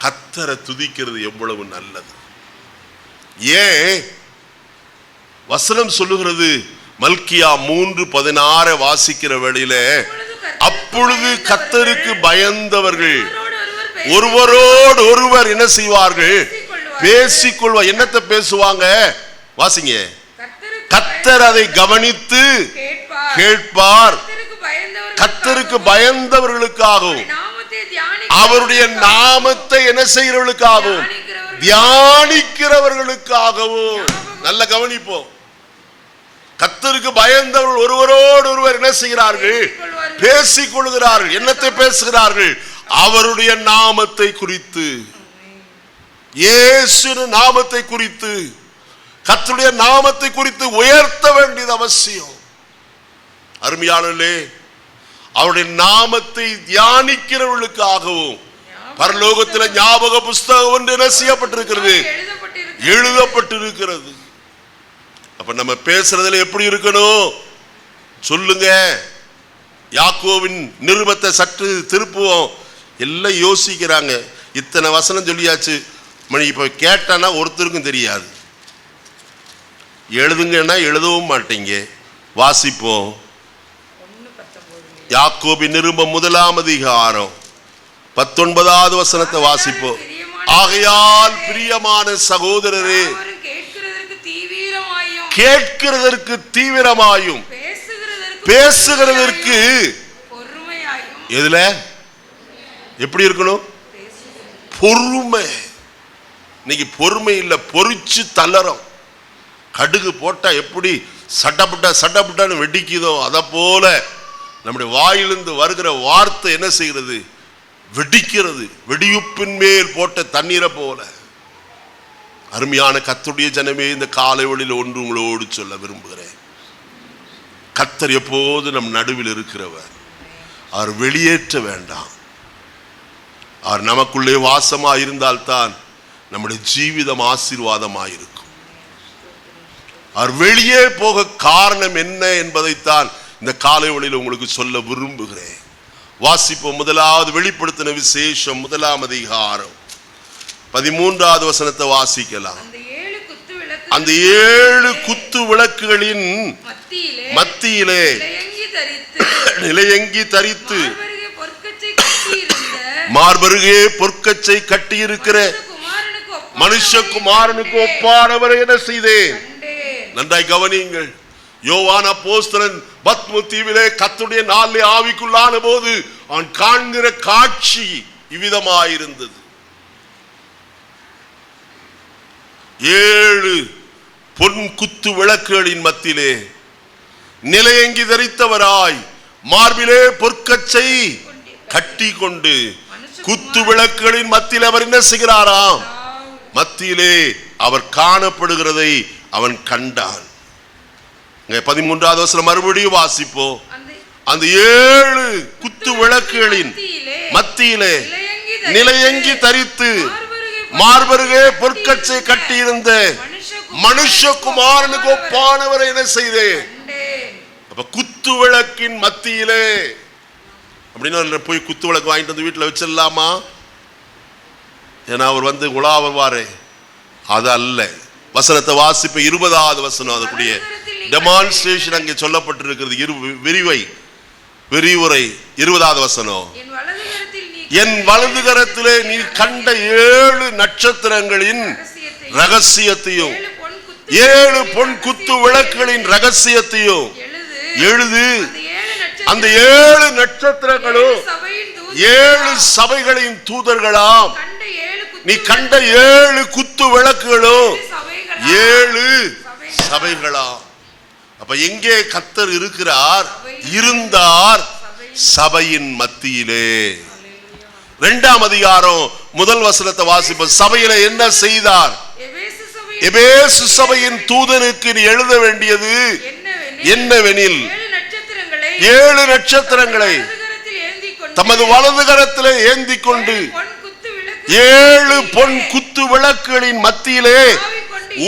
கர்த்தரை துதிக்கிறது எவ்வளவு நல்லது. ஏன் வசனம் சொல்லுகிறது? மல்கியா 3:16 வாசிக்கிற வேளையில, அப்பொழுது கர்த்தருக்கு பயந்தவர்கள் ஒருவரோடு ஒருவர் என்ன செய்வார்கள்? பேசிக்கொள்வார். என்னத்தை பேசுவாங்க? வாசிங்க. கர்த்தர் அதை கவனித்து கேட்பார். கர்த்தருக்கு பயந்தவர்களுக்காகவும் அவருடைய நாமத்தை என்ன செய்கிறவர்களுக்காகவும் தியானிக்கிறவர்களுக்காகவும். நல்ல கவனிப்போம். கர்த்தருக்கு பயந்தவர்கள் ஒருவரோடு ஒருவர் என்ன செய்கிறார்கள்? பேசிக் கொள்கிறார்கள். என்னத்தை பேசுகிறார்கள்? அவருடைய நாமத்தை குறித்து, இயேசு நாமத்தை குறித்து, கர்த்தருடைய நாமத்தை குறித்து உயர்த்த வேண்டியது அவசியம். அருமையானவர்களே, அவருடைய நாமத்தை தியானிக்கிறவர்களுக்காகவும் பரலோகத்தில் ஞாபக புஸ்தகம் ஒன்று என்ன செய்யப்பட்டிருக்கிறது? எழுதப்பட்டிருக்கிறது. அப்ப நம்ம பேசுறதுல எப்படி இருக்கணும்? சொல்லுங்க. யாக்கோவின் நிருபத்தை சற்று திருப்புவோம். எல்லாம் யோசிக்கிறாங்க, இத்தனை வசனம் சொல்லியாச்சு, மணி இப்ப கேட்டானா ஒருத்தருக்கும் தெரியாது. எழுதுங்கன்னா எழுதவும் மாட்டீங்க. வாசிப்போம். யாக்கோபின் நிருபம் 1ஆம் அதிகாரம் 19வது வசனத்தை வாசிப்போம். ஆகையால் பிரியமான சகோதரரே, கேட்கிறதற்கு தீவிரமாயும் பேசுகிறதற்கு எதுல எப்படி இருக்கணும்? பொறுமை. இன்னைக்கு பொறுமை இல்ல, பொறிச்சு தளரும். கடுகு போட்டா எப்படி சட்டப்பட்டான்னு வெடிக்குதோ, அத போல நம்முடைய வாயிலிருந்து வருகிற வார்த்தை என்ன செய்கிறது? வெடிக்கிறது, வெடியுப்பின் மேல் போட்ட தண்ணீரை போல. அருமையான கர்த்தருடைய ஜனமே, இந்த காலை வேளையில் ஒன்று உங்களோடு சொல்ல விரும்புகிறேன். கர்த்தர் எப்போது நம் நடுவில் இருக்கிறவர். அவர் வெளியேற்ற வேண்டாம். அவர் நமக்குள்ளே வாசமாக இருந்தால்தான் நம்முடைய ஜீவிதம் ஆசீர்வாதமாயிருக்கும். அவர் வெளியே போக காரணம் என்ன என்பதைத்தான் இந்த காலை வேளையில் உங்களுக்கு சொல்ல விரும்புகிறேன். வாசிப்போம். முதலாவது வெளிப்படுத்தின விசேஷம் 1ஆம் அதிகாரம் 13வது வசனத்தை வாசிக்கலாம். அந்த 7 குத்து விளக்குகளின் மத்தியிலே நிலையங்கி தரித்து மார்பருகே பொற்கச்சை கட்டியிருக்கிற மனுஷகுமாரனுக்கு ஒப்பானவரை என்ன செய்தேன்? நன்றாய் கவனியுங்கள். யோவான் அப்போஸ்தலன் பத்மு தீவிலே கர்த்தருடைய நாளிலே ஆவிக்குள்ளான போது அவன் காண்கிற காட்சி இவ்விதமாயிருந்தது. 7 பொன் குத்து விளக்குகளின் மத்தியிலே நிலையங்கி தரித்தவராய் மார்பிலே பொற்கச்சை கட்டி கொண்டு குத்து விளக்குகளின் மத்தியில் அவர் என்ன செய்கிறாராம்? மத்தியிலே அவர் காணப்படுகிறதை அவன் கண்டான். 13வது வசனம் மறுபடியும் வாசிப்போ. அந்த 7 குத்து விளக்குகளின் மத்தியிலே நிலையங்கி தரித்து மார்பருகே பொற்கச்சை கட்டியிருந்த மனுஷகுமாரனுக்கு ஒப்பானவரை என்ன செய்தேன்? அப்ப குத்து விளக்கின் மத்தியிலே அப்படின்னா போய் குத்து விளக்கு வாங்கிட்டு வந்து வீட்டில் வச்சிடலாமா? ஏன்னா அவர் வந்து உலா வருவாரே, அது அல்ல. வசனத்தை வாசிப்ப 20வது வசனம், அதுக்குரிய டெமான்ஸ்ட்ரேஷன் அங்கே சொல்லப்பட்டிருக்கிறது. விரிவுரை 20வது வசனம். என் வலதுகரத்திலே நீ கண்ட 7 நட்சத்திரங்களின் ரகசியத்தையும் 7 பொன் குத்து விளக்குகளின் ரகசியத்தையும் எழுது. அந்த 7 நட்சத்திரங்களும் 7 சபைகளின் தூதர்களாம். நீ கண்ட 7 குத்து விளக்குகளும் 7 சபைகளாம். அப்ப எங்கே கர்த்தர் இருக்கிறார்? இருந்தார் சபையின் மத்தியிலே. 2ஆம் அதிகாரம் 1 வசனத்தை வாசிப்போம். சபையில என்ன செய்தார்? எபேசு சபையின் தூதனுக்கு நீ எழுத வேண்டியது என்னவெனில் 7 நட்சத்திரங்களை தமது வலது கரத்திலே ஏந்தி கொண்டு 7 பொன் குத்து விளக்குகளின் மத்தியிலே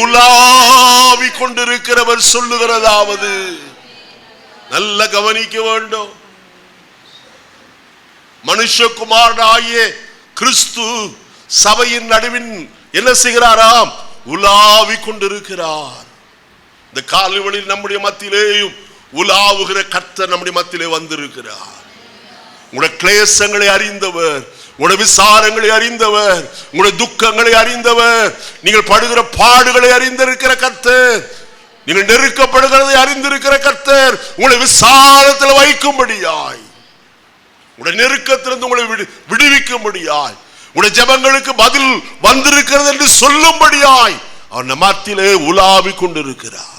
உலாவி கொண்டிருக்கிறவர் சொல்லுகிறதாவது. நல்ல கவனிக்க வேண்டும். மனுஷகுமாரனாகிய கிறிஸ்து சபையின் நடுவின் என்ன செய்கிறாராம்? உலாவி கொண்டிருக்கிறார். இந்த காலைவெளியில் நம்முடைய மத்தியிலேயும் உலாவுகிற கர்த்தர் நம்முடைய மத்தியிலே வந்திருக்கிறார். உங்களுடைய கிளேசங்களை அறிந்தவர், உங்களுடைய விசாரங்களை அறிந்தவர், உங்களுடைய துக்கங்களை அறிந்தவர், நீங்கள் படுகிற பாடுகளை அறிந்திருக்கிற கர்த்தர், நீங்கள் நெருக்கப்படுகிறதை அறிந்திருக்கிற கர்த்தர் உங்களை விசாரத்தில் வைக்கும்படியாய், உங்களுடைய நெருக்கத்திலிருந்து உங்களை விடுவிக்கும்படியாய், உங்களுடைய ஜெபங்களுக்கு பதில் வந்திருக்கிறது என்று சொல்லும்படியாய் அவர் மத்தியிலே உலாவி கொண்டிருக்கிறார்.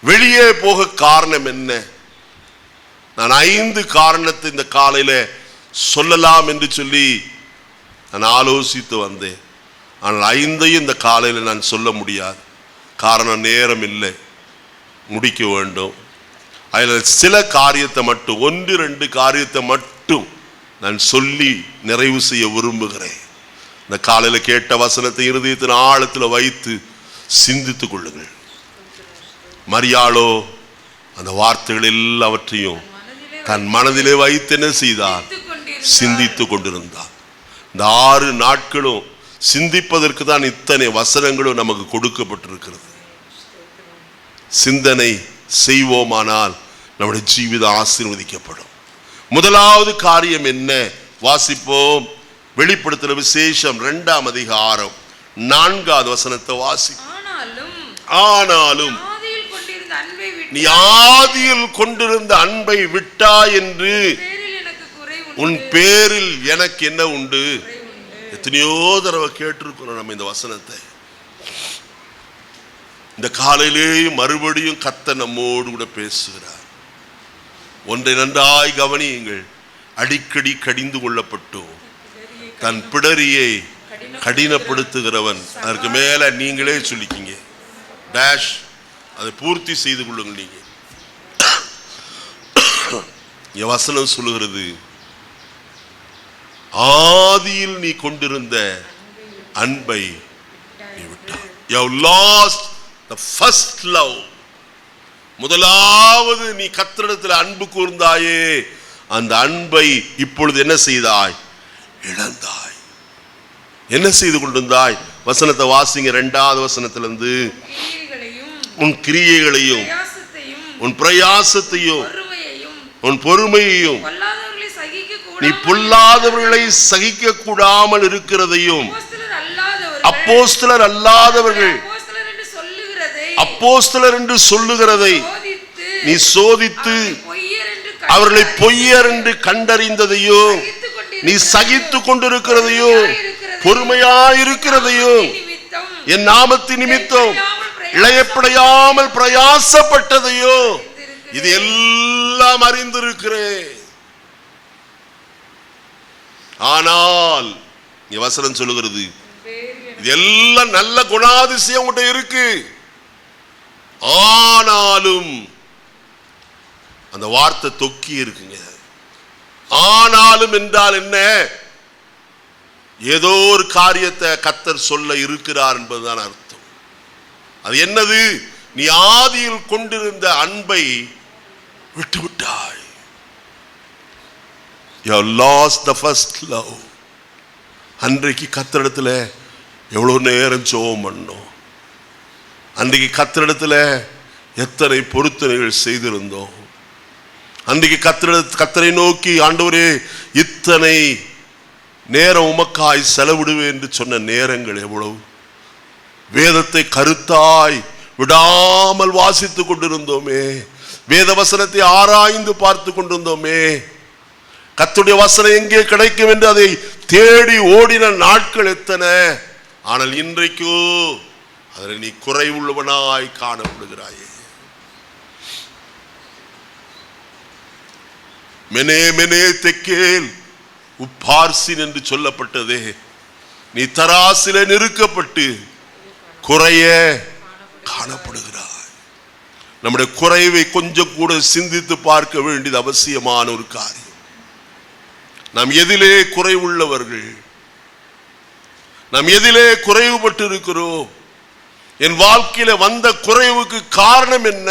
வெளியே போக காரணம் என்ன? நான் 5 காரணத்தை இந்த காலையில சொல்லலாம் என்று சொல்லி நான் ஆலோசித்து வந்தேன். ஆனால் 5ஐயும் இந்த காலையில் நான் சொல்ல முடியாது. காரணம் நேரம் இல்லை, முடிக்க வேண்டும். அதில் சில காரியத்தை மட்டும் 1-2 காரியத்தை மட்டும் நான் சொல்லி நிறைவு செய்ய விரும்புகிறேன். இந்த காலையில் கேட்ட வசனத்தை இருதயத்தின் ஆழத்தில் வைத்து சிந்தித்துக் கொள்ளுங்கள். மரியாளோ அந்த வார்த்தைகள் எல்லாவற்றையும் தன் மனதிலே வைத்து என்ன செய்தார்? சிந்தித்து கொண்டிருந்தார். இந்த 6 நாட்களும் சிந்திப்பதற்கு தான் இத்தனை வசனங்களும் நமக்கு கொடுக்கப்பட்டிருக்கிறது. சிந்தனை செய்வோமானால் நம்முடைய ஜீவிதம் ஆசீர்வதிக்கப்படும். முதலாவது காரியம் என்ன? வாசிப்போம். வெளிப்படுத்தின விசேஷம் 2ஆம் அதிகாரம் 4வது வசனத்தை வாசிப்போம். ஆனாலும் நீ ஆதியில் கொண்டிருந்த அன்பை விட்டாய் என்று உன் பேரில் எனக்கு என்ன உண்டு? எத்தனையோ தடவை கேட்டிருக்கிறோம் நம்ம இந்த வசனத்தை. இந்த காலையிலேயே மறுபடியும் கர்த்தர் நம்மோடு கூட பேசுகிறார். ஒன்றை நன்றாய் கவனியுங்கள். அடிக்கடி கடிந்து கொள்ளப்பட்டோம். தன் பிடரியை கடினப்படுத்துகிறவன். அதற்கு மேல நீங்களே சொல்லிக்கிங்க டேஷ், அதை பூர்த்தி செய்து கொள்ளுங்க. நீங்க வசனம் சொல்லுகிறது, ஆதியில் நீ கொண்டிருந்த அன்பை நீ விட்டாய். You have lost the first love. முதலாவது நீ கர்த்தரிடத்தில் அன்பு கூர்ந்தாயே, அந்த அன்பை இப்பொழுது என்ன செய்தாய்? இழந்தாய். என்ன செய்து கொண்டிருந்தாய்? வசனத்தை வாசிங்க. 2வது வசனத்திலிருந்து, உன் கிரியைகளையும் உன் பிரயாசத்தையும் உன் பொறுமையையும் நீ பொல்லாதவர்களை சகிக்க கூடாமல் இருக்கிறதையும், அப்போஸ்தலர் அல்லாதவர்கள் அப்போஸ்தலர் என்று சொல்லுகிறதை நீ சோதித்து அவர்களை பொய்யர் என்று கண்டறிந்ததையும், நீ சகித்து கொண்டிருக்கிறதையும் பொறுமையாயிருக்கிறதையும், என் நாமத்தின் நிமித்தம் இளையப்படையாமல் பிரயாசப்பட்டதையும், இது எல்லாம் அறிந்திருக்கிறேன். ஆனால் நீ வசனம் சொல்லுகிறது, இது எல்லாம் நல்ல குணாதிசயம் உங்கள்கிட்ட இருக்கு. ஆனாலும் அந்த வார்த்தை தொக்கி இருக்குங்க. ஆனாலும் என்றால் என்ன? ஏதோ ஒரு காரியத்தை கர்த்தர் சொல்ல இருக்கிறார் என்பதுதான் அர்த்தம். அது என்னது? நீ ஆதியில் கொண்டிருந்த அன்பை விட்டுவிட்டாய். You have lost the first love. அன்றைக்கு கர்த்தரிடத்தில் எவ்வளவு நேரம் ஜெபம் பண்ணோம். அன்றைக்கு கர்த்தரிடத்தில் எத்தனை பொருத்தனைகள் செய்திருந்தோம். அன்றைக்கு கர்த்தரை நோக்கி, ஆண்டவரே இத்தனை நேரம் உமக்காய் செலவிடுவேன் என்று சொன்ன நேரங்கள் எவ்வளவு. வேதத்தை கருத்தாய் விடாமல் வாசித்துக் கொண்டிருந்தோமே, வேத வசனத்தை ஆராய்ந்து பார்த்து கொண்டிருந்தோமே, கர்த்தருடைய வசனம் எங்கே கிடைக்கும் என்று அதை தேடி ஓடின நாட்கள் எத்தனை. ஆனால் இன்றைக்கோ அதில் நீ குறைவுள்ளவனாய் காணப்படுகிறாயே. மெனே மெனே தெக்கேல் உப்பார்சின் என்று சொல்லப்பட்டதே, நீ தராசிலே நெருக்கப்பட்டு குறைய காணப்படுகிறாய். நம்முடைய குறைவை கொஞ்சம் கூட சிந்தித்து பார்க்க வேண்டியது அவசியமான ஒரு காரியம். நாம் எதிலே குறைவுள்ளவர்கள்? நாம் எதிலே குறைவுபட்டு இருக்கிறோம்? என் வாழ்க்கையில வந்த குறைவுக்கு காரணம் என்ன?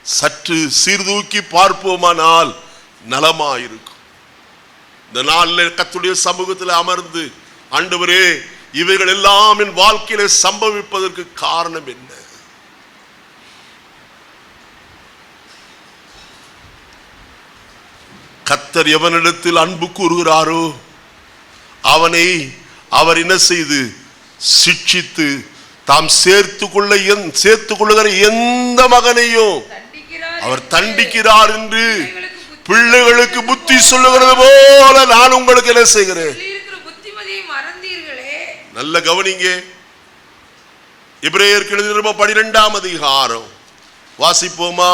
சற்று சீர்தூக்கி பார்ப்போமானால் நலமாயிருக்கும். இந்த நாளில் கர்த்தருடைய சமூகத்தில் அமர்ந்து, ஆண்டவரே இவைகள் எல்லாம் என் வாழ்க்கையில சம்பவிப்பதற்கு காரணம் என்ன? கர்த்தர் எவனிடத்தில் அன்பு கூறுகிறாரோ அவனை அவர் என்ன செய்து சிட்சித்து தாம் சேர்த்துக்கொள்ளுகிற எந்த மகனையும் அவர் தண்டிக்கிறார் என்று பிள்ளைகளுக்கு புத்தி சொல்லுகிறது போல நான் உங்களுக்கு என்ன செய்கிறேன். நல்ல கவனிங்க. எபிரேயர் 12ஆம் அதிகாரம் வாசிப்போமா?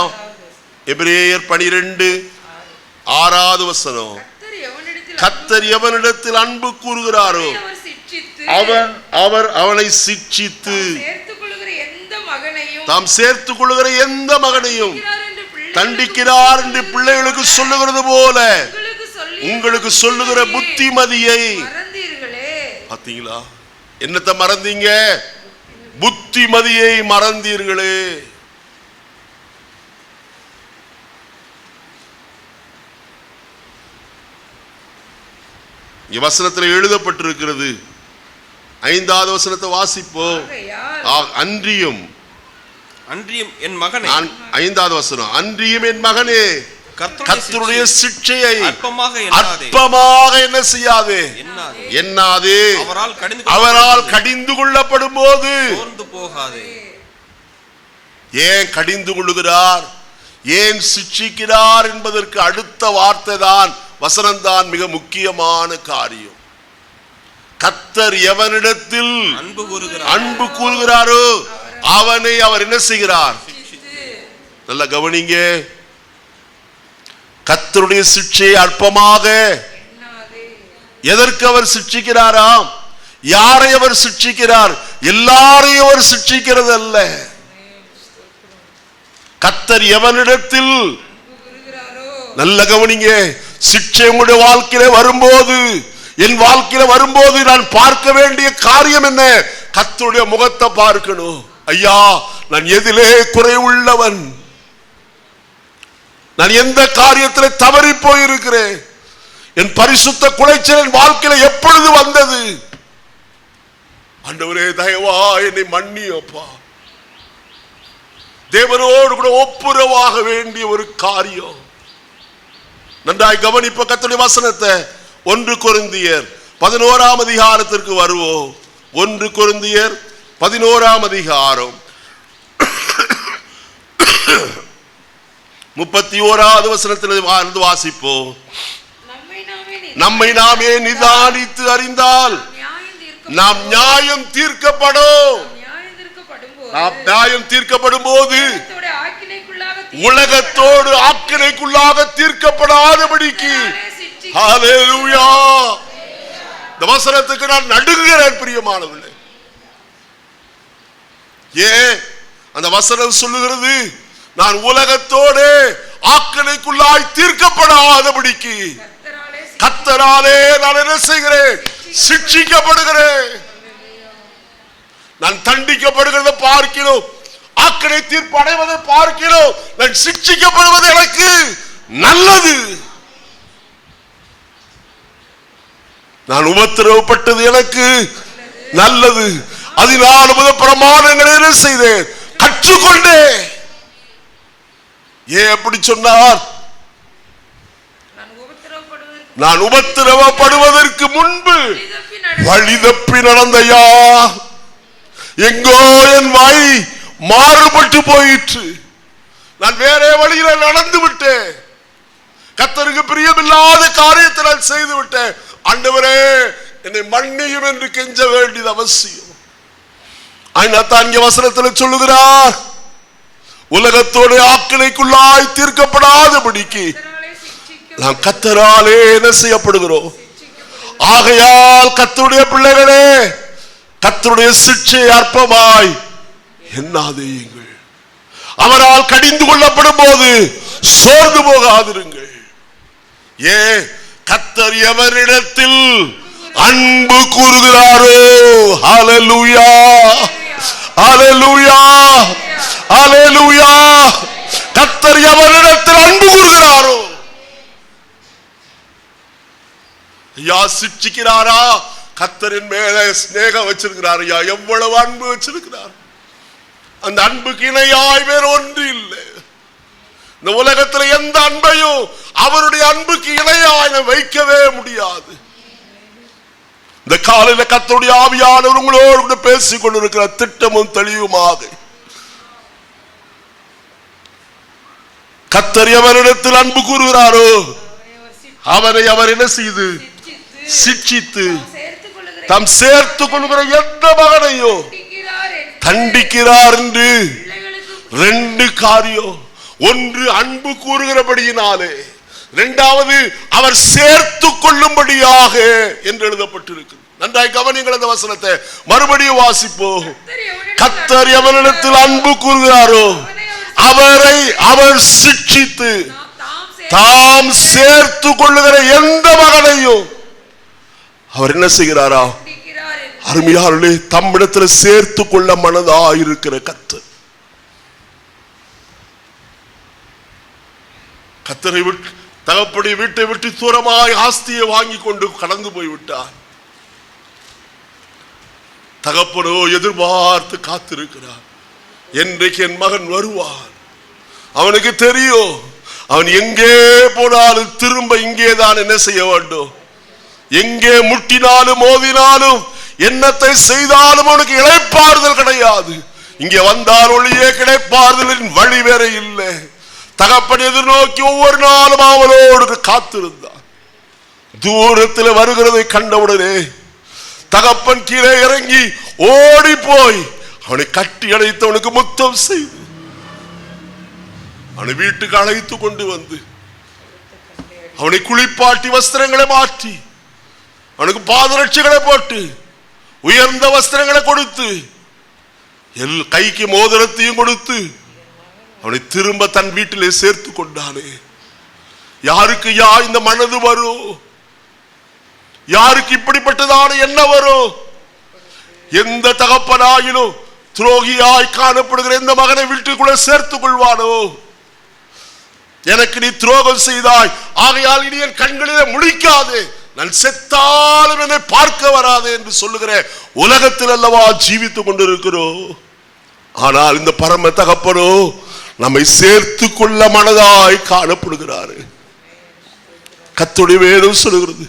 எபிரேயர் 12:6 வசனம். கர்த்தர் எவனிடத்தில் அன்பு கூறுகிறாரோ அவனை சிட்சித்து தாம் சேர்த்துக் கொள்ளுகிற எந்த மகனையும் தண்டிக்கிறார் என்று பிள்ளைகளுக்கு சொல்லுகிறது போல உங்களுக்கு சொல்லுகிற புத்திமதியை பார்த்தீங்களா? என்னத்தை மறந்தீங்க? புத்திமதியை மறந்தீர்களே. வசனத்தில் எழுதப்பட்டிருக்கிறது. 5வது வசனத்தை வாசிப்போம். அன்றியும் என் மகனே, 5வது வசனம், அன்றியும் என் மகனே கர்த்தருடைய சிட்சையை அற்பமாக என்ன செய்யாதே, எண்ணாதே. அவரால் கடிந்து கொள்ளப்படும் போது போகாதே. ஏன் கடிந்து கொள்ளுகிறார், ஏன் சிட்சிக்கிறார் என்பதற்கு அடுத்த வார்த்தை தான், வசனம்தான் மிக முக்கியமான காரியம். கர்த்தர் எவனிடத்தில் அன்பு கூறுகிறாரோ அவனை அவர் என்ன செய்கிறார்? நல்ல கவனிங்க. கர்த்தருடைய சிட்சையை அற்பமாக எதற்கு அவர் சிட்சிக்கிறாராம்? யாரை அவர் சிட்சிக்கிறார்? எல்லாரையும் அவர் சிட்சிக்கிறது அல்ல. கர்த்தர் எவனிடத்தில், நல்ல கவனிங்க, சிட்சை உங்களுடைய வாழ்க்கையில வரும்போது, என் வாழ்க்கையில வரும்போது நான் பார்க்க வேண்டிய காரியம் என்ன? கர்த்தருடைய முகத்தை பார்க்கணும். ஐயா, நான் எதிலே குறை உள்ளவன், நான் எந்த காரியத்தில் தவறி போயிருக்கிறேன், என் பரிசுத்த குலைச்சல் என் வாழ்க்கையில எப்பொழுது வந்தது? ஆண்டவரே, தயவா என்னை மன்னியப்பா. தேவனோடு கூட ஒப்புரவாக வேண்டிய ஒரு காரியம். நன்றாய் கவனிப்ப கர்த்தருடைய வசனத்தை. 1 கொரிந்தியர் 11ஆம் அதிகாரத்திற்கு வருவோம். 1 கொரிந்தியர் 11ஆம் அதிகாரம் 31வது வசனத்தில் வாசிப்போம். நம்மை நாமே நிதானித்து அறிந்தால் நாம் நியாயம் தீர்க்கப்படும். நாம் நியாயம் தீர்க்கப்படும் போது உலகத்தோடு ஆக்கினைக்குள்ளாக தீர்க்கப்படாதபடிக்கு. ஹல்லேலூயா. இந்த வசனத்துக்கு நான் நடுங்குகிறேன் பிரியமானவர்களே. ஏன் அந்த வசனம் சொல்லுகிறது? நான் உலகத்தோடு ஆக்கினைக்குள்ளாய் தீர்க்கப்படாதபடிக்கு கர்த்தராலே நான் என்ன செய்கிறேன்? சிட்சிக்கப்படுகிறேன். நான் தண்டிக்கப்படுகிறத பார்க்கிறோம், ஆக்கினை தீர்ப்பு அடைவதை பார்க்கிறோம். நான் சிட்சிக்கப்படுவது எனக்கு நல்லது. நான் உபத்திரவப்பட்டது எனக்கு நல்லது. அதனால் பிரமாணங்களை என்ன செய்தேன்? கற்றுக்கொண்டேன். ஏன் அப்படி சொன்னார்? நான் உபத்திரவப்படுவதற்கு முன்பு வழி தப்பி நடந்தையா, எங்கோ என் வாய் மாறுபட்டு போயிற்று, நான் வேற வழியில நடந்து விட்டேன், கர்த்தருக்கு பிரியமில்லாத காரியத்தை நான் செய்து விட்டேன். ஆண்டவரே, என்னை மன்னியும் என்று கெஞ்ச வேண்டியது அவசியம். அதனால்தான் இங்கே வசனத்தில் சொல்லுகிறார், உலகத்தோடு ஆக்கினைக்குள்ளாய் தீர்க்கப்படாதபடிக்கு நாம் கர்த்தராலே என்ன செய்யப்படுகிறோம். ஆகையால் கர்த்தருடைய பிள்ளைகளே, கர்த்தருடைய சிட்சை அற்பமாய் எண்ணாதீங்கள். அவரால் கடிந்து கொள்ளப்படும் போது சோர்ந்து போகாதிருங்கள். ஏன்? கர்த்தர் எவரிடத்தில் அன்பு கூறுகிறாரோ, ஹல்லேலூயா, ஹல்லேலூயா, ஹல்லேலூயா, கர்த்தர் எவரிடத்தில் அன்பு கூறுகிறாரோ. ஐயா, சிட்சிக்கிறாரா? கர்த்தரின் மேல ஸ்நேகம் வச்சிருக்கிறார். ஐயா, எவ்வளவு அன்பு வச்சிருக்கிறார். அந்த அன்புக்கு இணையாய் வேற ஒன்று இல்லை. இந்த உலகத்தில் எந்த அன்பையும் அவருடைய அன்புக்கு இணையாய் வைக்கவே முடியாது. இந்த காலையில கர்த்தருடைய ஆவியானவர் உங்களோடு பேசிக் கொண்டிருக்கிற திட்டமும் தெளிவுமாக, கர்த்தர் எவரிடத்தில் அன்பு கூறுகிறாரோ அவரை அவர் என்ன செய்து சிட்சித்து தாம் சேர்த்துக் கொள்கிற எந்த மகனையும் தண்டிக்கிறார் என்று 2 காரியம். ஒன்று, அன்பு கூறுகிறபடியினாலே. 2வது, அவர் சேர்த்துக் கொள்ளும்படியாக என்று எழுதப்பட்டிருக்கு. நன்றாய் கவனிங்கள் அந்த வசனத்தை. மறுபடியும் வாசிப்போம். கர்த்தர் எவனிடத்தில் அன்பு கூறுகிறாரோ அவரை அவர் சிட்சித்து தாம் சேர்த்து கொள்ளுகிற எந்த மகனையும் அவர் என்ன செய்கிறாரா? அருமையாளே, தம்மிடத்தில் சேர்த்து கொள்ள மனதா இருக்கிற கர்த்தர். கர்த்தரை விட்டு தகப்படி வீட்டை விட்டு தூரமாய் ஆஸ்தியை வாங்கி கொண்டு கடந்து போய்விட்டார். தகப்பனோ எதிர்பார்த்து காத்திருக்கிறார். என்றைக்கு என் மகன் வருவான்? அவனுக்கு தெரியும், அவன் எங்கே போனாலும் திரும்ப இங்கேதான் என்ன செய்ய வேண்டும். எங்கே முட்டினாலும் மோதினாலும் என்னத்தை செய்தாலும் அவனுக்கு இளைப்பாறுதல் கிடையாது. இங்கே வந்தால் ஒளியே கிடைப்பாறுதலின் வழி வேற இல்லை. தகப்பன் எதிர்நோக்கி ஒவ்வொரு நாளும் அவளோடு காத்திருந்தான். தூரத்தில் வருகிறதை கண்டவுடனே தகப்பன் கீழே இறங்கி ஓடி போய் அவனை கட்டி அழைத்து அவனுக்கு முத்தம் செய்து அவனை வீட்டுக்கு அழைத்து கொண்டு வந்து அவனை குளிப்பாட்டி வஸ்திரங்களை மாற்றி அவனுக்கு பாதரட்சைகளை போட்டு உயர்ந்த வஸ்திரங்களை கொடுத்து கைக்கு மோதிரத்தையும் கொடுத்து அவனை திரும்ப தன் வீட்டிலே சேர்த்து கொண்டானே. யாருக்கு இந்த மனது வரும்? யாருக்கு இப்படிப்பட்டதான என்ன வரும்? எந்த தகப்பனாயிலும் துரோகியாய் காணப்படுகிற எந்த மகனை வீட்டுக்குள்ள சேர்த்துக் கொள்வானோ? எனக்கு நீ துரோகம் செய்தாய், ஆகையால் இனி என் கண்களிலே முழிக்காதே, நான் செத்தாலும் என்னை பார்க்க வராதே என்று சொல்லுகிற உலகத்தில் அல்லவா ஜீவித்துக் கொண்டிருக்கிறோம். ஆனால் இந்த பரம தகப்பனோ நம்மை சேர்த்து கொள்ள மனதாய் காணப்படுகிறாரு. கர்த்தருடைய வேதம் சொல்லுகிறது,